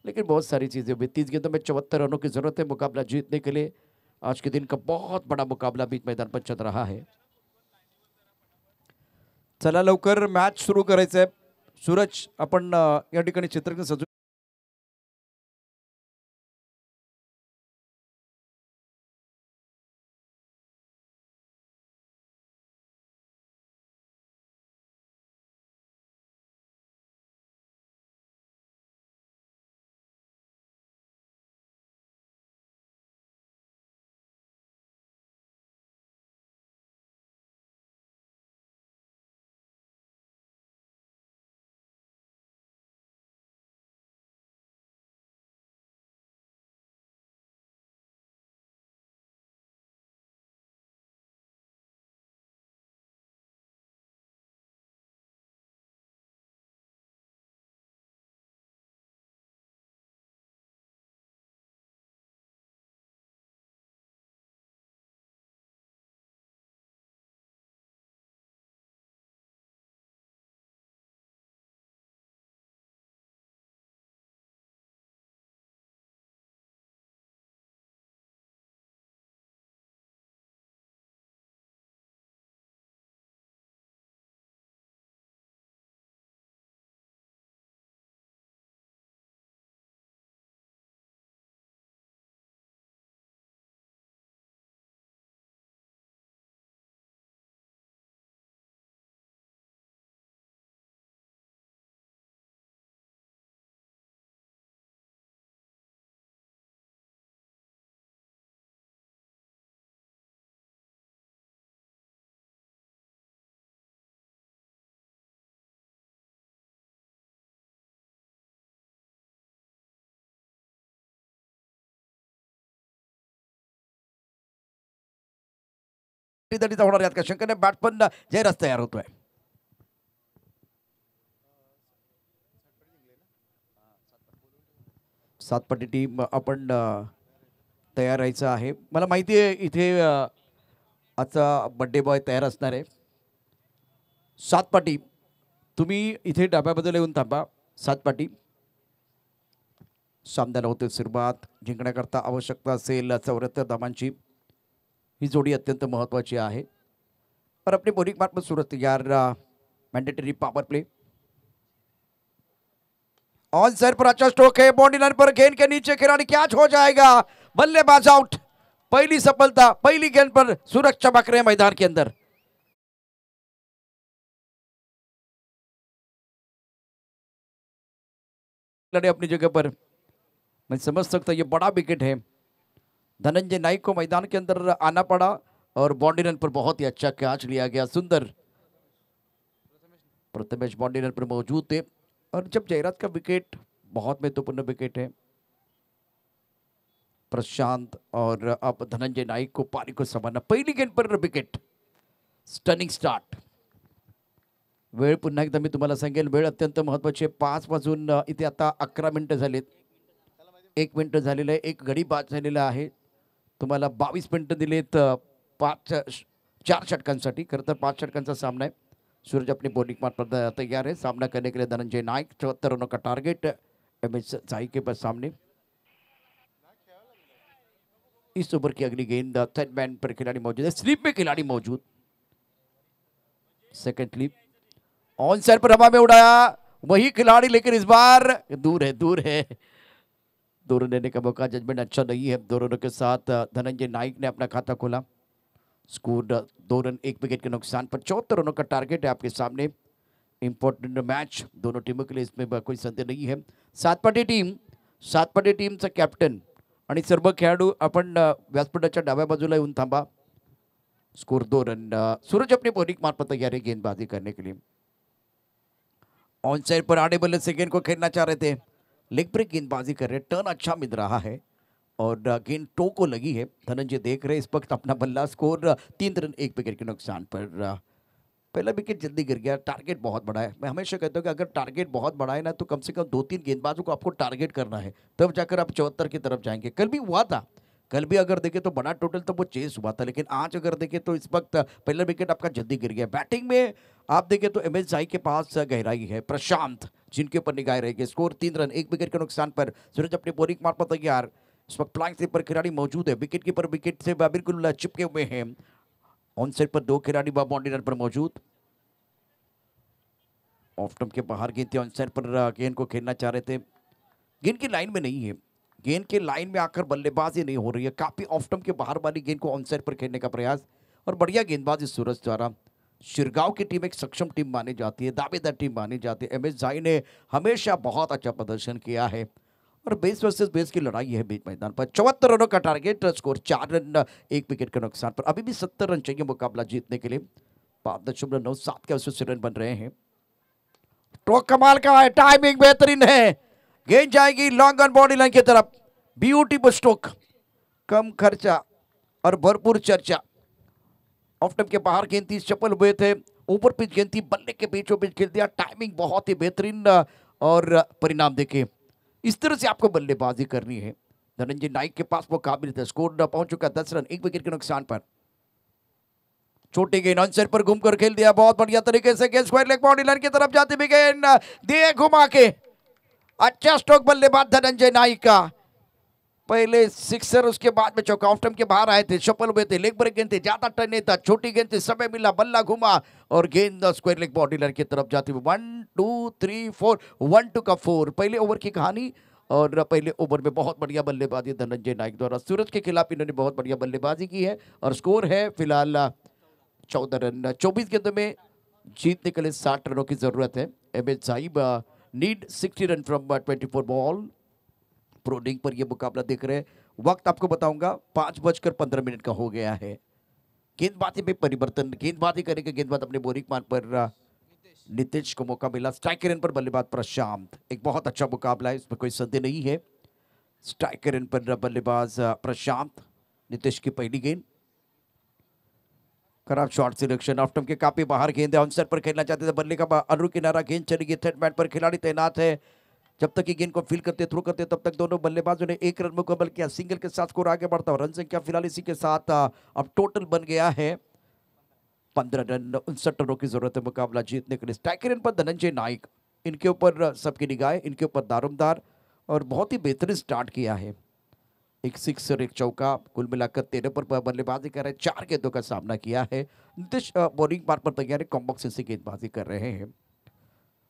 लेकिन बहुत सारी चीज़ें हुई. 30 गेंदों में 74 रनों की जरूरत है मुकाबला जीतने के लिए. आज के दिन का बहुत बड़ा मुकाबला बीच मैदान पर चल रहा है. चला लवकर मॅच सुरू करायचं आहे. सूरज आपण या ठिकाणी चित्रकरण सजू. दलीचा होणार यात का शंकरने बॅट पण जयराज तयार होतोय. सातपटी टीम आपण तयार राहायचं आहे. मला माहिती आहे इथे आजचा बड्डे बॉय तयार असणार आहे. सातपाटी तुम्ही इथे डाब्याबद्दल येऊन थांबा. सातपाटी सामन्याला होते सुरुवात. जिंकण्याकरता आवश्यकता असेल 74 धावांची. ही जोड़ी अत्यंत महत्वाची है. और अपनी बॉलिंग मार्ग में सूरत तैयार. Mandatory power play on side पर अच्छा स्ट्रोक है. बाउंड्री लाइन पर गेंद के नीचे खिलाड़ी कैच हो जाएगा. बल्लेबाज आउट. पहली सफलता पहली गेंद पर सूरज चमक रहे मैदान के अंदर. लड़े अपनी जगह पर, मैं समझ सकता ये बड़ा विकेट है। धनंजय नाइक को मैदान के अंदर आना पड़ा और बाउंड्री रन पर बहुत ही अच्छा कैच लिया गया, सुंदर। प्रथमेश बाउंड्री रन पर मौजूद थे और जब जयराज का विकेट बहुत महत्वपूर्ण विकेट है, प्रशांत और अब धनंजय नाईक को पारी को संभाळणं। पहिली गेंद पर विकेट, स्टनिंग स्टार्ट। वेळ पुन्हा एकदा मी तुम्हाला सांगेल, वेळ अत्यंत महत्वाची आहे। 5 वाजून इथे आता 11 मिनिटं झालीत, 1 मिनिट झालेलं आहे, एक गडी बाद झालेला आहे। तुम्हाला 22 मिनिटं दिलेत 4 षटकांसाठी। खरं तर 5 षटकांचा सामना आहे। सूरज अपनी बॉलिंग पर तैयार है सामना करने के लिए। धनंजय नाइक 74 रनों का टारगेट एमएस साई के पास सामने। इस ओवर की अगली गेंद थर्ड मैन पर खिलाड़ी मौजूद है, स्लीप में खिलाड़ी मौजूद। सेकंड स्लीप ऑन साइड पर हवा में उड़ाया वही खिलाड़ी, लेकिन इस बार दूर है, दूर है। 2 रन लेने का मौका, जजमेंट अच्छा नहीं है। 2 रनों के साथ धनंजय नाइक ने अपना खाता खोला। स्कोर 2 रन 1 विकेट के नुकसान पर। 74 रनों का टारगेट है आपके सामने। इंपॉर्टेंट मैच दोनों टीमों के लिए, इसमें कोई संदेह नहीं है। सातपाटी टीमचा कॅप्टन आणि सर्व खेळाडू आपण व्यासपीठाच्या डाव्या बाजूला येऊन थांबा। Score 2 run. सूरज अपने बॉलिंग मार्फत तैयार है गेंदबाजी करने के लिए। ऑन साइड पर आने बल्ले से गेंद को खेलना चाह रहे थे, लेग ब्रेक गेंदबाजी कर रहे, टर्न अच्छा मिल रहा है और गेंद टो को लगी है। धनंजय देख रहे इस वक्त अपना बल्ला। स्कोर 3 रन 1 विकेट के नुकसान पर। पहला विकेट जल्दी गिर गया। टारगेट बहुत बड़ा है। मैं हमेशा कहता हूँ कि अगर टारगेट बहुत बड़ा है ना, तो कम से कम 2-3 गेंदबाजों को आपको टारगेट करना है, तब जाकर आप 74 की तरफ जाएंगे। कल भी हुआ था, कल भी अगर देखें तो बड़ा टोटल तो वो चेस हुआ था, लेकिन आज अगर देखें तो इस वक्त पहला विकेट आपका जल्दी गिर गया। बैटिंग में आप देखें तो एमएस साई के पास गहराई है, प्रशांत जिनके ऊपर निगाह रहेगी। स्कोर 3 रन 1 विकेट के नुकसान पर। सूरज अपने बॉलिंग मार्फत तैयार। इस वक्त फ्लाइंग स्लिप पर खिलाड़ी मौजूद है, विकेट कीपर विकेट से बिल्कुल चिपके हुए हैं। ऑन साइड पर 2 खिलाड़ी बाउंड्री रन पर मौजूद। ऑफ स्टंप के बाहर गेंद थी, ऑन साइड पर गेंद को खेलना चाह रहे थे, गेंद की लाइन में नहीं है। गेंद के लाइन में आकर बल्लेबाजी नहीं हो रही है। काफी ऑफ स्टंप के बाहर वाली गेंद को ऑन साइड पर खेलने का प्रयास और बढ़िया गेंदबाजी सूरज द्वारा। शिरगांव की टीम एक सक्षम टीम मानी जाती है, दावेदार टीम मानी जाती है। एमएस साई ने हमेशा बहुत अच्छा प्रदर्शन किया है और बेस वर्सेस बेस की लड़ाई है बीच मैदान पर। 74 रनों का टारगेट, स्कोर 4 रन 1 विकेट के नुकसान पर। अभी भी 70 रन चाहिए मुकाबला जीतने के लिए। 5.97 के औसत से रन बन रहे हैं। स्ट्रोक कमाल का है, टाइमिंग बेहतरीन है, गेंद जाएगी लॉन्ग ऑन बॉडी लाइन की तरफ। ब्यूटीफुल स्ट्रोक, कम खर्चा और भरपूर चर्चा। ऑफ स्टंप के बाहर गेंद थी, चपल हुए थे, ऊपर पिच गेंद थी, बल्ले के बीचों बीच खेल दिया। टाइमिंग बहुत ही बेहतरीन और परिणाम देखे। इस तरह से आपको बल्लेबाजी करनी है। धनंजय नाइक के पास वो काबिलियत है। स्कोर पहुंच चुका 10 रन 1 विकेट के नुकसान पर। छोटी गेंद ऑन साइड पर घूमकर खेल दिया बहुत बढ़िया तरीके से। गेंद स्क्वायर लेग बाउंड्री लाइन की तरफ जाती भी गेंद दिए घुमा के। अच्छा स्ट्रोक बल्लेबाज धनंजय नाइक का। पहले सिक्सर, उसके बाद में चौका। ऑफ स्टंप के बाहर आए थे, सफल हुए थे, लेग ब्रेक गेंद थे, ज्यादा टर्न नहीं था, छोटी गेंद थी, समय मिला, बल्ला घुमा और गेंद स्क्वायर लेग बाउंड्री लाइन की तरफ जाती हुई। 1 2 3 4 1 2 का 4। पहले ओवर की कहानी और पहले ओवर में बहुत बढ़िया बल्लेबाजी धनंजय नाइक द्वारा। सूरज के खिलाफ इन्होंने बहुत बढ़िया बल्लेबाजी की है और स्कोर है फिलहाल 14 रन। 24 गेंदों में जीतने के लिए 60 रनों की जरूरत है। MH Sahib need 60 run from 24 ball. प्रोडिंग पर यह मुकाबला देख रहे हैं। वक्त आपको बताऊंगा 5:15 का हो गया है। गेंदबाजी में परिवर्तन, गेंदबाजी करेंगे गेंदबाज अपने बोरिंग मान पर। नितेश को मौका मिला, स्ट्राइक रन पर बल्लेबाज प्रशांत। एक बहुत अच्छा मुकाबला है, इसमें कोई संदेह नहीं है। स्ट्राइक रन पर बल्लेबाज प्रशांत। नितेश की पहली गेंद, खराब शॉट सिलेक्शन। ऑफ स्टंप के काफी बाहर गेंद है, ऑन साइड पर खेलना चाहते थे, बल्ले का अनु किनारा, गेंद चलेगी थर्ड मैन पर। खिलाड़ी तैनात है, जब तक कि गेंद को फील करते थ्रो करते तब तक दोनों बल्लेबाजों ने 1 रन मुकम्मल किया। सिंगल के साथ स्कोर आगे बढ़ता है। रन संख्या फिलहाल इसी के साथ अब टोटल बन गया है 15 रन। 59 रनों की जरूरत है मुकाबला जीतने के लिए। स्ट्राइक रन पर धनंजय नाइक, इनके ऊपर सबकी निगाहें, इनके ऊपर दारोमदार और बहुत ही बेहतरीन स्टार्ट किया है। एक सिक्सर, एक चौका, कुल मिलाकर 13 पर बल्लेबाजी कर रहे हैं। 4 गेंदों का सामना किया है। नीतीश बॉलिंग पार पर तैयार है, कॉम्बॉक्स से गेंदबाजी कर रहे हैं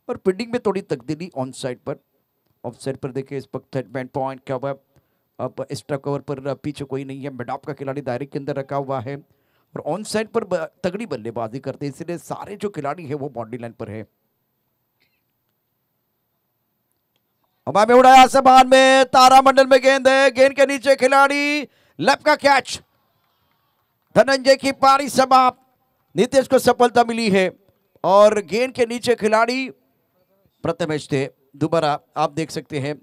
और फील्डिंग में थोड़ी तब्दीली। ऑन साइड पर, ऑफ साइड पर देखिए इस वक्त थर्ड मैन पॉइंट कवर। अब एक्स्ट्रा कवर पर पीछे कोई नहीं है, मिडॉप का खिलाड़ी दायरे के अंदर रखा हुआ है और ऑन साइड पर तगड़ी बल्लेबाजी करते हैं, इसलिए सारे जो खिलाड़ी है वो बाउंड्री लाइन पर है। हवा में उड़ाया आसमान में, तारामंडल में गेंद है, गेंद के नीचे खिलाड़ी, लेफ्ट का कैच, धनंजय की पारी समाप्त। नीतीश को सफलता मिली है और गेंद के नीचे खिलाड़ी प्रथमेश थे। दोबारा आप देख सकते हैं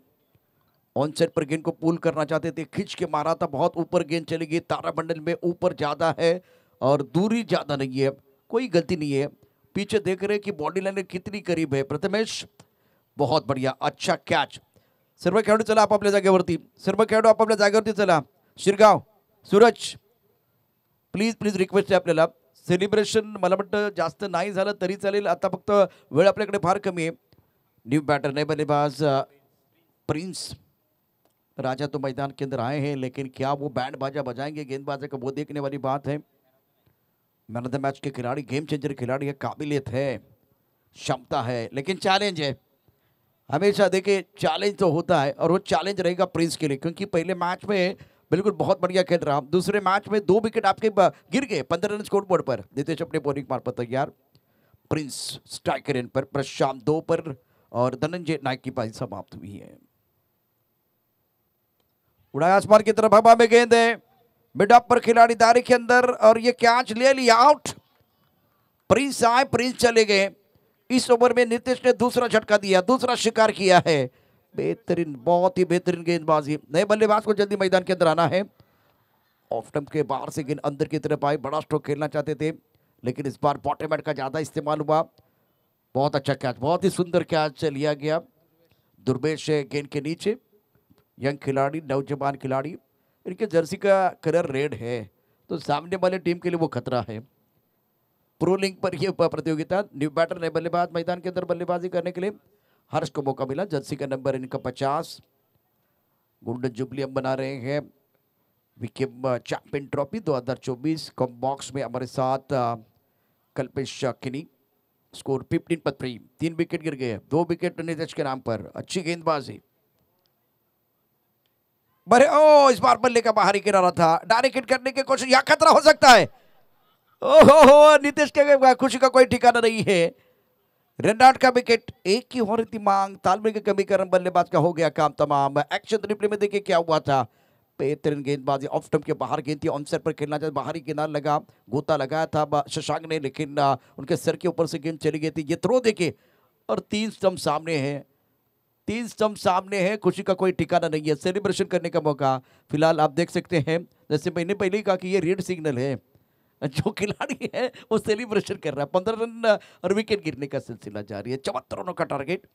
ऑन साइड पर गेंद को पुल करना चाहते थे, खींच के मारा था, बहुत ऊपर गेंद चली गई, तारामंडल में ऊपर ज्यादा है और दूरी ज्यादा नहीं है, कोई गलती नहीं है। पीछे देख रहे हैं कि बॉडी लाइन कितनी करीब है प्रथमेश, बहुत बढ़िया, अच्छा कॅच। सर्व खेळाडू चला आपापल्या जागेवरती, सर्व खेळाडू आपापल्या जागेवरती चला। Shirgaon, Suraj, please please request आहे आपल्याला, सेलिब्रेशन मला वाटतं जास्त नाही झालं तरी चालेल, आता फक्त वेळ आपल्याकडे फार कमी आहे। न्यू बैटर नए बल्लेबाज प्रिंस राजा तो मैदान के अंदर आए हैं, लेकिन क्या वो बैंड बाजा बजाएंगे गेंदबाजी का, वो देखने वाली बात है। मैन ऑफ द मैच के खिलाड़ी, गेम चेंजर खिलाड़ी है, काबिलियत है, क्षमता है, लेकिन चैलेंज है। हमेशा देखिए चैलेंज तो होता है और वो चैलेंज रहेगा प्रिंस के लिए, क्योंकि पहले मैच में बिल्कुल बहुत बढ़िया खेल रहा, दूसरे मैच में 2 विकेट आपके गिर गए 15 रन स्कोर बोर्ड पर। नीतीश अपने बॉलिंग मार्फत तैयार, प्रिंस स्ट्राइकर इन पर, प्रशांत 2 पर और धनंजय नायक की पारी समाप्त हुई है। उड़ाया आसमान की तरफ, हवा में गेंद है, मिड ऑफ पर खिलाड़ी दायरे के अंदर और ये कैच ले लिया, आउट। प्रिंस आए, प्रिंस चले गए। इस ओवर में नीतीश ने दूसरा झटका दिया, दूसरा शिकार किया है, बेहतरीन, बहुत ही बेहतरीन गेंदबाजी। नए बल्लेबाज को जल्दी मैदान के अंदर आना है। ऑफ स्टंप के बाहर से गेंद अंदर की तरफ आई, बड़ा स्ट्रोक खेलना चाहते थे, लेकिन इस बार बॉटम हैंड का ज्यादा इस्तेमाल हुआ। बहुत अच्छा कैच, बहुत ही सुंदर कैच लिया गया। दुर्बेश है गेंद के नीचे, यंग खिलाड़ी, नौजवान खिलाड़ी, इनके जर्सी का कलर रेड है, तो सामने वाले टीम के लिए वो खतरा है। प्रो लिंक पर यह प्रतियोगिता, न्यू बैटर नए बल्लेबाज मैदान के अंदर बल्लेबाजी करने के लिए हर्ष को मौका मिला। जर्सी का नंबर इनका 50। गोल्डन जुबली हम बना रहे हैं became champion trophy 2024। Com box में हमारे साथ कल्पेश किनी, स्कोर 15 पर 3 विकेट गिर गए, 2 विकेट नीतीश के नाम पर, अच्छी गेंदबाजी। बड़े ओ, इस बार बल्ले का बाहरी किनारा था, डायरेक्ट हिट करने की कोशिश, यह खतरा हो सकता है। ओहो, नीतीश के खुशी का कोई ठिकाना नहीं है। रन आउट का विकेट, एक की हो रही थी मांग, तालमेल की कमी कारण बल्लेबाज का हो गया काम तमाम। एक्शन रिप्ले में देखिए क्या हुआ था, बेहतरीन गेंदबाजी, ऑफ स्टंप के बाहर गेंद थी, ऑन साइड पर खेलना चाहते, बाहरी किनारा लगा, गोता लगाया था शशांक ने, लेकिन उनके सर के ऊपर से गेंद चली गई थी। ये थ्रो देखे और 3 स्टंप सामने है, 3 स्टंप सामने है, खुशी का कोई ठिकाना नहीं है। सेलिब्रेशन करने का मौका फिलहाल आप देख सकते हैं, जैसे मैंने पहले ही कहा कि ये रेड सिग्नल है, जो खिलाड़ी है वो सेलिब्रेशन कर रहा है। 15 रन और विकेट गिरने का सिलसिला जारी है, 74 रनों का टारगेट।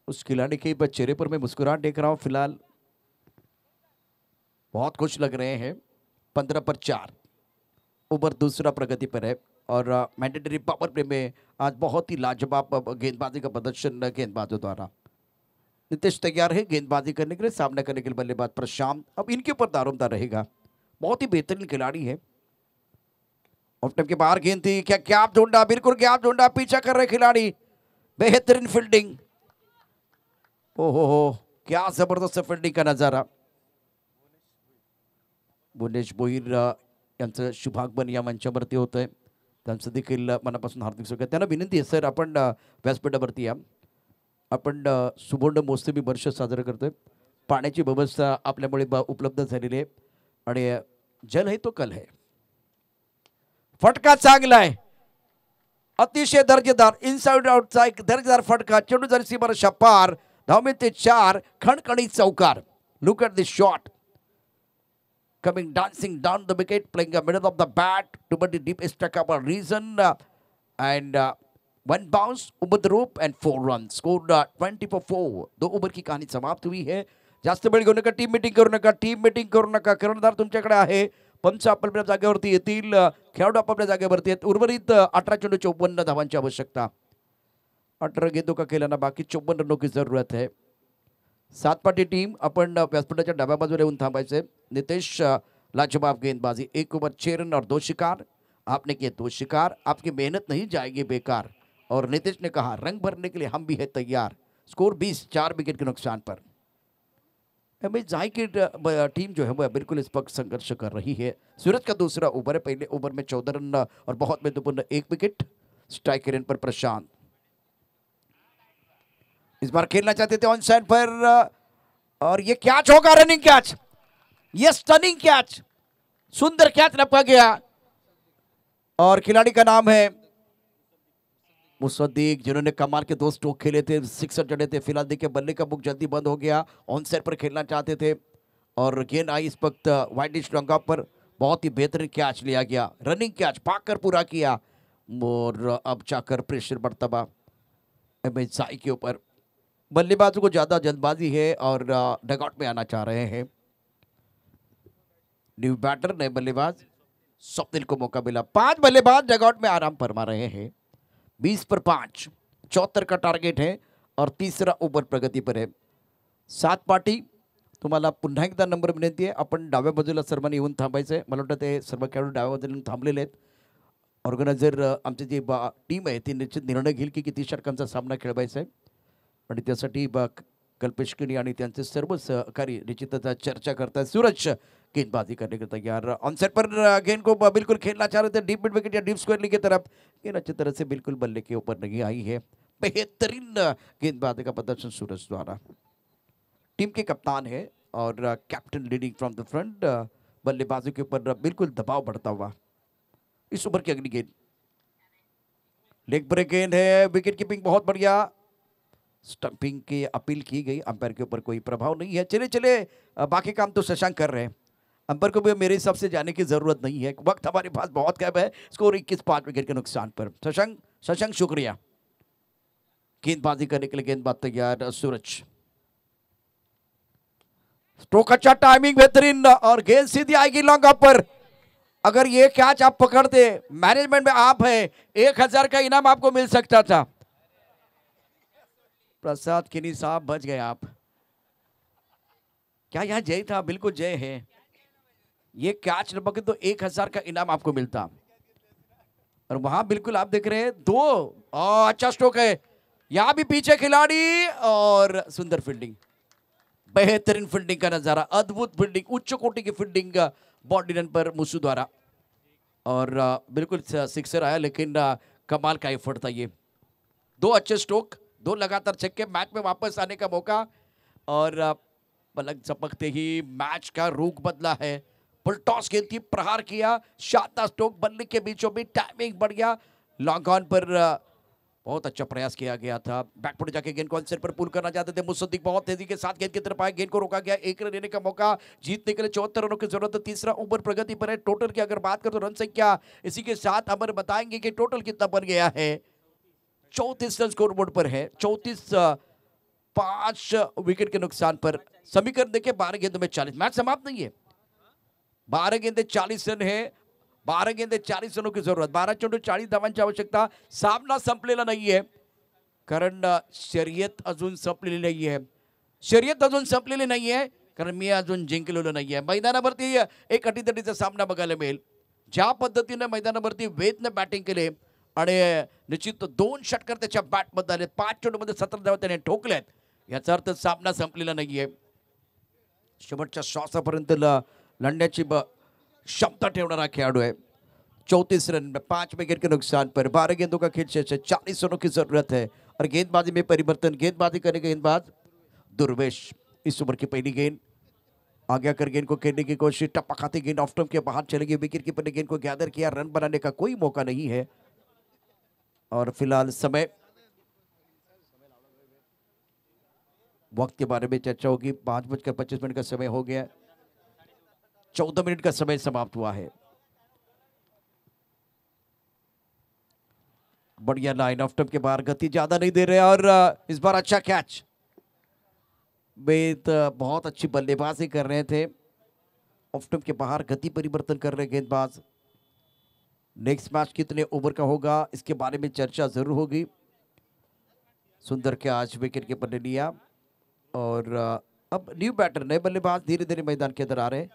उस खिलाड़ी के चेहरे पर मैं मुस्कुराहट देख रहा हूं फिलहाल, बहुत खुश लग रहे हैं। 15 पर 4, ओवर दूसरा प्रगति पर है और मैंडेटरी पावर प्ले में आज बहुत ही लाजवाब गेंदबाजी का प्रदर्शन गेंदबाजों द्वारा। नीतीश तैयार है गेंदबाजी करने के लिए, सामना करने के लिए बल्लेबाज प्रशांत, अब इनके ऊपर दारोमदार रहेगा, बहुत ही बेहतरीन खिलाड़ी है। ऑफ टाइम के बाहर गेंद थी, क्या गैप ढूंढा, बिल्कुल गैप ढूंढा, पीछा कर रहे खिलाड़ी, बेहतरीन फील्डिंग। ओहो, क्या जबरदस्त फील्डिंग का नजारा। भुवनेश भोईर यांचं शुभागमन या मंचावरती होत आहे, त्यांचं देखील मनापासून हार्दिक स्वागत। त्यांना विनंती आहे सर, आपण व्यासपीठावरती या, आपण सुवर्ण महोत्सवी वर्ष साजरं करतोय, पाण्याची व्यवस्था आपल्यामुळे उपलब्ध झालेली आहे आणि जल है तो कल है। फटका चांगला आहे, अतिशय दर्जेदार, इनसाइड आउटचा एक दर्जेदार फटका, चेंडू जरी सीमारेषा पार, धावमे ते 4, खणखणीत चौकार। Look at this shot, coming dancing down the wicket, playing a middle of the bat to the deep stackable reason, and one bounce over the rope and 4 runs, scored 20 for 4। 2 over की कहाणी समाप्त हुई है। जास्त वेळ घेऊ नका, टीम मीटिंग करू नका, टीम मीटिंग करू नका, कर्णधार तुमच्याकडे आहे, पंच आपापल्या जागेवरती येतील, खेळाडू आपापल्या जागेवरती आहेत। उर्वरित 18 चेंडू 54 धावांची आवश्यकता, 18 गेंदों का खेलना बाकी, 54 रनों की जरूरत है। 7 पाटी टीम आपण व्यासपीठाच्या डाव्या बाजूला येऊन थांबायचे। नीतीश लाजवाब गेंदबाजी, 1 ओवर 6 रन और 2 शिकार, आपने किए 2 शिकार, आपकी मेहनत नहीं जाएगी बेकार। और नीतीश ने कहा रंग भरने के लिए हम भी है तैयार। स्कोर 20, 4 विकेट के नुकसान पर। जाई की टीम जो है वो बिल्कुल इस वक्त संघर्ष कर रही है। सूरज का दूसरा ओवर है, पहले ओवर में 14 रन और बहुत महत्वपूर्ण 1 विकेट। स्ट्राइकर इन पर प्रशांत, इस बार खेलना चाहते थे ऑन साइड पर और ये कैच होगा, रनिंग कैच, ये स्टनिंग कैच, सुंदर कैच रखा गया और खिलाड़ी का नाम है मुसद्दीक, जिन्होंने कमाल के 2 स्ट्रोक खेले थे, 6 जड़े थे। फिलहाल देखिए बल्ले का बुक जल्दी बंद हो गया, ऑन साइड पर खेलना चाहते थे और गेंद आई इस वक्त वाइडिश लॉन्ग ऑफ पर। बहुत ही बेहतरीन कैच लिया गया, रनिंग कैच पाकर पूरा किया और अब जाकर प्रेशर बढ़ता एमएच साई के ऊपर। बल्लेबाजों को ज्यादा जल्दबाजी है और डगआउट में आना चाह रहे हैं। न्यू बैटर नए बल्लेबाज स्वप्निल को मौका मिला। 5 बल्लेबाज डगआउट में आराम फरमा रहे हैं। 20 पर 5, 74 का टार्गेट है और तीसरा ओव्हर प्रगती पर आहे। 7 पाटी तुम्हाला पुन्हा एकदा नंबर विनंती आहे, आपण डाव्या बाजूला सर्वांनी येऊन थांबायचं आहे। मला वाटतं ते सर्व खेळाडू डाव्या बाजूला येऊन थांबलेले आहेत। ऑर्गनायझर आमची जी टीम आहे ती निश्चित निर्णय घेईल की किती षटकांचा सामना खेळवायचा आहे आणि त्यासाठी कल्पेश किणी आणि त्यांचे सर्व सहकारी निश्चितच चर्चा करतात। सूरज गेंदबाजी करने के तैयार, ऑनसेट पर गेंद को बिल्कुल खेलना चाह रहे थे डीप मिड विकेट या डीप स्क्वायर की तरफ, गेंद अच्छी तरह से बिल्कुल बल्ले के ऊपर नहीं आई है। बेहतरीन गेंदबाजी का प्रदर्शन सूरज द्वारा, टीम के कप्तान है और captain leading from the front. बल्लेबाजों के ऊपर बिल्कुल दबाव बढ़ता हुआ। इस ओवर की अगली गेंद लेग ब्रेक गेंद है, विकेट कीपिंग बहुत बढ़िया, स्टंपिंग की अपील की गई, अंपायर के ऊपर कोई प्रभाव नहीं है। चले चले बाकी काम तो शशांक कर रहे हैं, अंपायर को भी मेरे हिसाब से जाने की जरूरत नहीं है, वक्त हमारे पास बहुत कम है। स्कोर 21-5 विकेट के नुकसान पर। शशांक शुक्रिया। गेंदबाजी करने के लिए गेंदबाज तैयार सूरज, स्ट्रोक अच्छा, टाइमिंग बेहतरीन और गेंद सीधी आएगी लॉन्ग ऑफ पर। अगर ये कैच आप पकड़ते, मैनेजमेंट में आप है, 1000 का इनाम आपको मिल सकता था। प्रसाद किनी साहब बच गए आप, क्या यहां जय था? बिल्कुल जय है। ये कैच न पकड़े तो 1000 का इनाम आपको मिलता। और वहां बिल्कुल आप देख रहे हैं 2 अच्छा स्ट्रोक है, यहां भी पीछे खिलाड़ी और सुंदर फील्डिंग, बेहतरीन फील्डिंग का नजारा, अद्भुत फील्डिंग, उच्च कोटि की फील्डिंग बॉडी रन पर मुसू द्वारा और बिल्कुल सिक्सर आया, लेकिन कमाल का एफर्ट था ये। 2 अच्छे स्ट्रोक, 2 लगातार छक्के, मैच में वापस आने का मौका और पलक झपकते ही मैच का रुख बदला है। फुल टॉस गेंद थी, प्रहार किया, शानदार स्ट्रोक, बल्ले के बीचों बीच, टाइमिंग बढ़ गया, लॉन्ग ऑन पर बहुत अच्छा प्रयास किया गया था। बैकफुट जाके गेंद को अंसर पर पुल करना चाहते थे मुसद्दीक, बहुत तेजी के साथ गेंद की तरफ आए, गेंद को रोका गया, 1 रन लेने का मौका, जीतने के लिए 74 रनों की जरूरत है। तीसरा ओवर प्रगति पर है। टोटल की अगर बात करें तो रन संख्या इसी के साथ अमर बताएंगे कि टोटल कितना बन गया है। 34 रन स्कोर बोर्ड पर है, 34-5 विकेट के नुकसान पर। समीकरण देखिए, 12 गेंदों में 40, मैच समाप्त नहीं है, 12 गेंदे 40 रन है, 12 गेंदे 40 रनों की जरूरत, 12 चेंडू 40 धावांची आवश्यकता। सामना संपलेला नाहीये, कारण शर्यत अजून संपलेली नाहीये, शर्यत अजून संपलेली नाहीये, कारण मी अजून जिंकलेलो नाहीये। मैदानावरती एक अटीतटीचा सामना बघायला मिळेल। ज्या पद्धतीने मैदानावरती वेदने बॅटिंग केले आणि निश्चित 2 षटकार त्याच्या बॅटमध्ये आले, 5 चेंडूमध्ये 17 धावा त्याने ठोकल्यात, याचा अर्थ सामना संपलेला नाहीये। शेवटच्या श्वासापर्यंत लढण्याची क्षमता ठेवणारा खेळाडू है। 34 रन में 5 विकेट के नुकसान पर, 12 गेंदों का खेल शेष है, 40 रनों की जरूरत है और गेंदबाजी में परिवर्तन, गेंदबाजी करेगा गेंदबाज दुर्वेश। इस ओवर की पहली गेंद आगे आकर गेंद को खेलने की कोशिश, टप्पा खाती गेंद ऑफ स्टंप के बाहर चलेगी, विकेट कीपर ने गेंद को गैदर किया, रन बनाने का कोई मौका नहीं है। और फिलहाल समय, वक्त के बारे में चर्चा होगी, 5:25 का समय हो गया, 14 मिनट का समय समाप्त हुआ है। बढ़िया लाइन ऑफ स्टंप के बाहर, गति ज्यादा नहीं दे रहे और इस बार अच्छा कैच। बेद बहुत अच्छी बल्लेबाजी कर रहे थे, ऑफ स्टंप के बाहर गति परिवर्तन कर रहे गेंदबाज। नेक्स्ट मैच कितने ओवर का होगा इसके बारे में चर्चा जरूर होगी। सुंदर कैच विकेट कीपर ने लिया और अब न्यू बैटर, नए बल्लेबाज धीरे धीरे मैदान के अंदर आ रहे हैं।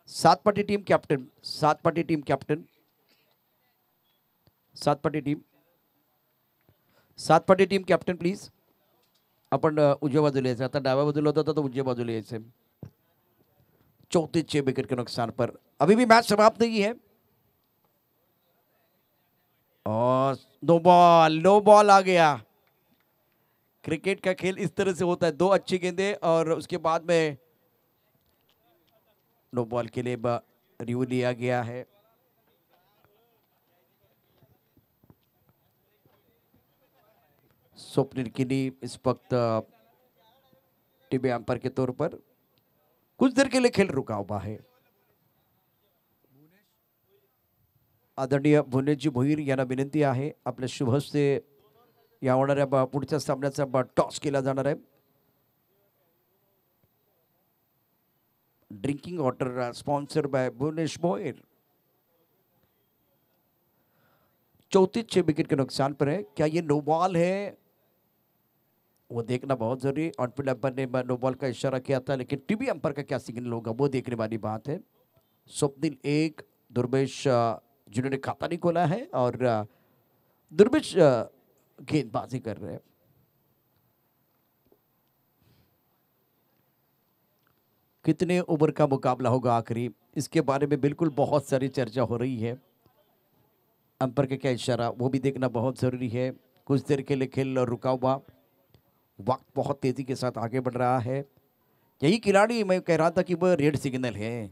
7 पाटी टीम कैप्टन, 7 पाटी टीम कैप्टन, 7 पाटी टीम, 7 पाटी टीम कैप्टन प्लीज। आपण उजव्या बाजूला यायचं, आता डाव्या बाजूला होता तो उजव्या बाजूला यायचं। 34 विकेट के नुकसान पर अभी भी मैच समाप्त नहीं है और नो बॉल आ गया। क्रिकेट का खेल इस तरह से होता है, 2 अच्छी गेंदें और उसके बाद में नो बॉल के लिए रिव्यू लिया गया है। स्वप्निल किनी इस वक्त टीवी अंपायर के तौर पर कुछ देर के लिए खेल रुका हुआ है। आदरणीय भुवनेशजी भोईर यांना विनंती आहे, आपल्या शुभ हस्ते या होणाऱ्या पुढच्या सामन्याचा टॉस केला जाणार आहे। Drinking water sponsored by Bhuvnesh Bhoir. 34 wicket के नुकसान पर है। क्या ये नो बॉल है वो देखना बहुत जरूरी। ऑनफील्ड अंपायर ने नो बॉल का इशारा किया था, लेकिन टीवी अंपायर का क्या सिग्नल होगा वो देखने वाली बात है। स्वप्निल 1, दुर्वेश जिन्होंने खाता नहीं खोला है और दुर्वेश गेंदबाजी कर रहे हैं। कितने ओवर का मुकाबला होगा आखिरी, इसके बारे में बिल्कुल बहुत सारी चर्चा हो रही है। अंपायर का क्या इशारा वो भी देखना बहुत जरूरी है। कुछ देर के लिए खेल रुका हुआ, वक्त बहुत तेजी के साथ आगे बढ़ रहा है। यही खिलाड़ी मैं कह रहा था कि वह रेड सिग्नल है।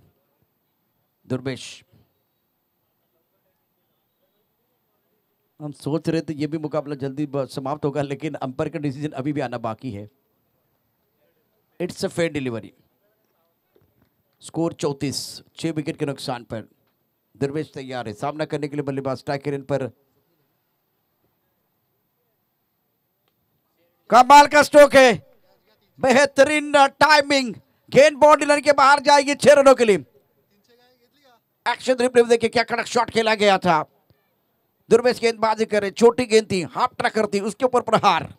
दुर्वेश, हम सोच रहे थे ये भी मुकाबला जल्दी समाप्त होगा, लेकिन अंपायर का डिसीजन अभी भी आना बाकी है। It's a fair delivery. Score 34, 6 wicket के नुकसान पर दुर्वेश तैयार है सामना करने के लिए। बल्लेबाज स्ट्राइक रेन पर कमाल का स्ट्रोक है, बेहतरीन टाइमिंग। गेंद बाउंड्री लाइन के बाहर जाएगी 6 रनों के लिए। एक्शन रिप्ले में देखिए क्या कड़क शॉट खेला गया था। दुर्वेश गेंदबाजी करे, छोटी गेंद थी, हाफ ट्रैकर थी, उसके ऊपर प्रहार।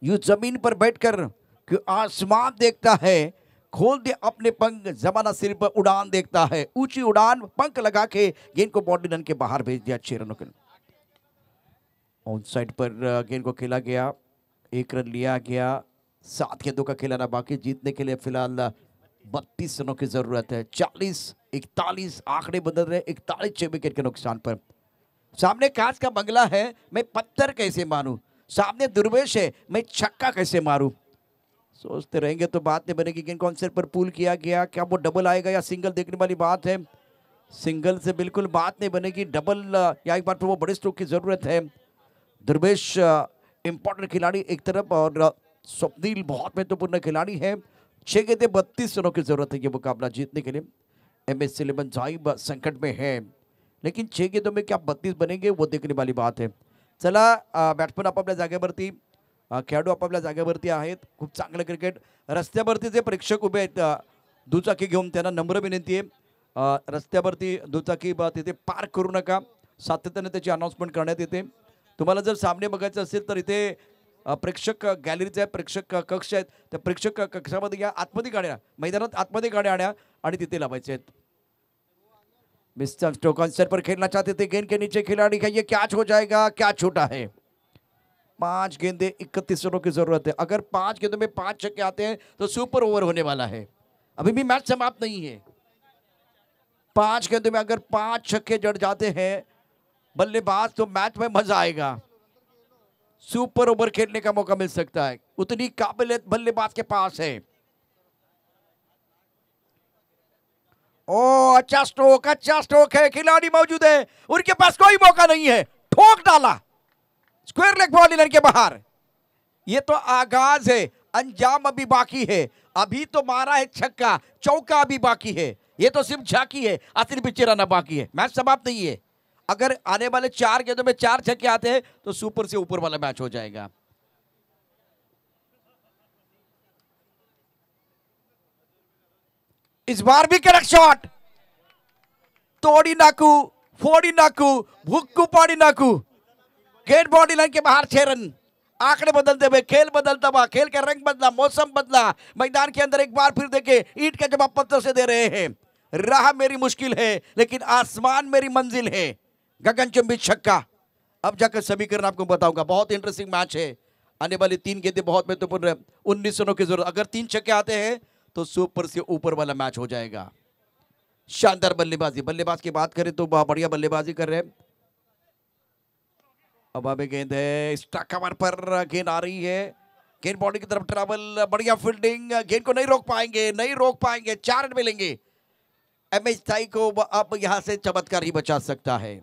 यू जमीन पर बैठकर कि आसमान देखता है, खोल दे अपने पंख, जमाना सिर पर उड़ान देखता है। ऊंची उड़ान, पंख लगा के गेंद को बाउंड्री लाइन के बाहर भेज दिया 6 रनों के लिए। ऑन साइड पर गेंद को खेला गया, 1 रन लिया गया। 7 गेंदों का खिलाना बाकी। जीतने के लिए फिलहाल 32 रनों की जरूरत है। 40-41 आंकड़े बदल रहे। 41 6 विकेट के नुकसान पर। सामने कांच का बंगला है, मैं पत्थर कैसे मारूं। सामने दुर्वेश है, मैं छक्का कैसे मारूं। सोचते रहेंगे तो बात नहीं बनेगी। गेंद कॉन्सेप्ट पर पुल किया गया, क्या वो डबल आएगा या सिंगल, देखने वाली बात है। सिंगल से बिल्कुल बात नहीं बनेगी, डबल या एक बार तो वो बड़े स्ट्रोक की जरूरत है। दुर्वेश इंपॉर्टेंट खिलाड़ी एक तरफ और स्वप्निल बहुत महत्वपूर्ण खिलाड़ी है। 6 गेंदें 32 रनों की जरूरत है ये मुकाबला जीतने के लिए। MS 11 जाइब संकट में है, लेकिन 6 गेंदों में क्या 32 बनेंगे वो देखने वाली बात है। चला, बॅट्समन आपापल्या जागेवरती, खेळाडू आपापल्या जागेवरती आहेत। खूप चांगलं क्रिकेट। रस्त्यावरती जे प्रेक्षक उभे आहेत दुचाकी घेऊन, त्यांना नम्र विनंती आहे रस्त्यावरती दुचाकी तिथे पार्क करू नका। सातत्याने त्याची अनाउन्समेंट करण्यात येते। तुम्हाला जर सामने बघायचं असेल तर इथे प्रेक्षक गॅलरीचे प्रेक्षक कक्ष आहेत, त्या प्रेक्षक कक्षामध्ये या, आतमध्ये गाड्या, मैदानात आतमध्ये गाड्या आणा आणि तिथे लावायचे आहेत। मिस्टर स्टोक कॉन्सेप्ट पर खेलना चाहते थे, गेंद के नीचे खिलाड़ी का ये कैच हो जाएगा, क्या छोटा है। 5 गेंदे 31 रनों की जरूरत है। अगर 5 गेंदों में 5 छक्के आते हैं तो सुपर ओवर होने वाला है। अभी भी मैच समाप्त नहीं है। 5 गेंदों में अगर 5 छक्के जड़ जाते हैं बल्लेबाज तो मैच में मजा आएगा। सुपर ओवर खेलने का मौका मिल सकता है, उतनी काबिलियत बल्लेबाज के पास है। ओ अच्छा स्ट्रोक है, खिलाड़ी मौजूद है, उनके पास कोई मौका नहीं है, ठोक डाला स्क्वायर लेग बाउंड्री लाइन के बाहर। ये तो आगाज है, अंजाम अभी बाकी है। अभी तो मारा है छक्का, चौका अभी बाकी है। ये तो सिर्फ झांकी है, असली पिक्चर आना बाकी है। मैच समाप्त नहीं है। अगर आने वाले 4 गेंदों में 4 छक्के आते हैं तो सुपर से ऊपर वाला मैच हो जाएगा। इस बार भी करेक्ट शॉट, तोड़ी नाकू, फोड़ी नाकू, भुक्कू पाड़ी नाकू। गेट बाउंड्री लाइन के बाहर 6 रन। आंकड़े बदलते हुए खेल बदलता हुआ, खेल का रंग बदला, मौसम बदला। मैदान के अंदर एक बार फिर देखे, ईंट का जवाब पत्थर से दे रहे हैं। राह मेरी मुश्किल है लेकिन आसमान मेरी मंजिल है। गगनचुंबी छक्का। अब जाकर समीकरण आपको बताऊंगा। बहुत इंटरेस्टिंग मैच है। आने वाली 3 गेंदें बहुत महत्वपूर्ण है। 19 रनों की जरूरत। अगर 3 छक्के आते हैं तो सुपर से ऊपर वाला मैच हो जाएगा। शानदार बल्लेबाजी। बल्लेबाज की बात करें तो बढ़िया बल्लेबाजी कर रहे हैं। अब अभी गेंद है, स्टक कवर पर गेंद आ रही है। गेंद बॉडी की तरफ ट्रैवल, बढ़िया फील्डिंग, गेंद को नहीं रोक पाएंगे, 4 रन मिलेंगे। एमएच साई को अब यहां से चमत्कार ही बचा सकता है।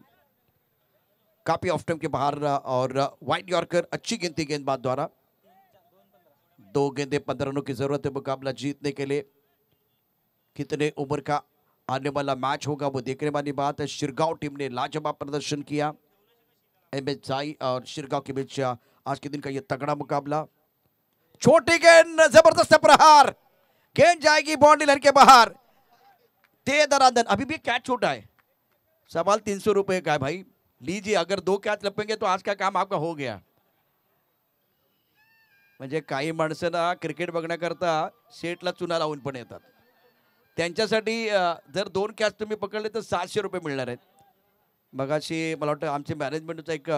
काफी ऑफ टाइम के बाहर और वाइड यॉर्कर, अच्छी गिनती गेंदबाज द्वारा। 2 गेंदे 15 रनों की जरूरत है मुकाबला जीतने के लिए। कितने ओवर का आने वाला मैच होगा वो देखने वाली बात है। शिरगांव टीम ने लाजवाब प्रदर्शन किया। एमएच साई और शिरगांव के बीच आज के दिन का ये तगड़ा मुकाबला। छोटी गेंद, जबरदस्त प्रहार, गेंद जाएगी बाउंड्री लाइन के बाहर। दे दरादन, अभी भी कैच छोटा है। सवाल 300 रुपए का है भाई, लीजिए। अगर 2 कैच लपेंगे तो आज का काम आपका हो गया। म्हणजे काही माणसं ना क्रिकेट बघण्याकरता शेटला चुना लावून पण येतात। त्यांच्यासाठी जर 2 कॅच तुम्ही पकडले तर 700 रुपये मिळणार आहेत। मगाशी मला वाटतं आमचे मॅनेजमेंटचा एक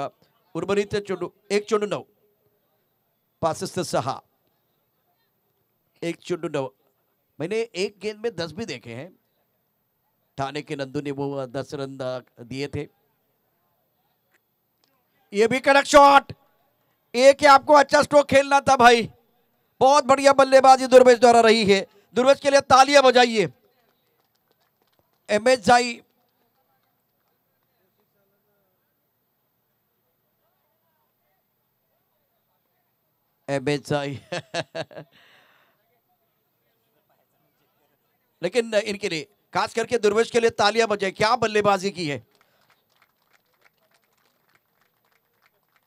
उर्वरित चेंडू, 1 चेंडू 9, 65-6, 1 चेंडू 9। मैंने एक गेंद में 10 भी देखे हैं। ठाणे के नंदू ने वो 10 रन दिए थे। ये भी कड़क शॉट, एक ही आपको अच्छा स्ट्रोक खेलना था भाई। बहुत बढ़िया बल्लेबाजी दुर्वेश द्वारा रही है। दुर्वेश के लिए तालियां बजाइए। एमएच साई लेकिन इनके लिए, खास करके दुर्वेश के लिए तालियां बजाए। क्या बल्लेबाजी की है,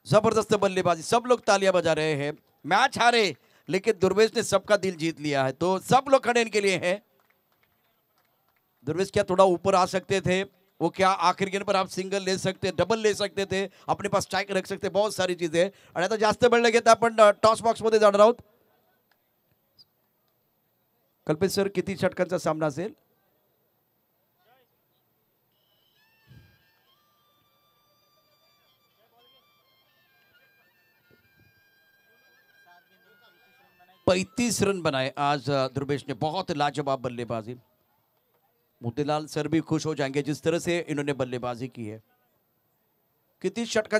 जबरदस्त बल्लेबाजी। सब लोग तालियां बजा रहे हैं। मैच हारे लेकिन दुर्वेश ने सबका दिल जीत लिया है, तो सब लोग खड़े इनके लिए हैं। दुर्वेश क्या थोड़ा ऊपर आ सकते थे, वो क्या आखिरी गेंद पर आप सिंगल ले सकते, डबल ले सकते थे, अपने पास स्ट्राइक रख सकते, बहुत सारी चीजें। आणि आता जास्त वेळ न घेता आपण टॉस बॉक्स मध्ये जाणार आहोत। कल्पेश सर, किती षटकांचा सामना असेल? पैंतीस रन बनाए आज दुर्वेश ने। बहुत लाजवाब बल्लेबाजी। मोतीलाल सर भी खुश हो जाएंगे जिस तरह से इन्होंने बल्लेबाजी की है। किती षटकांचा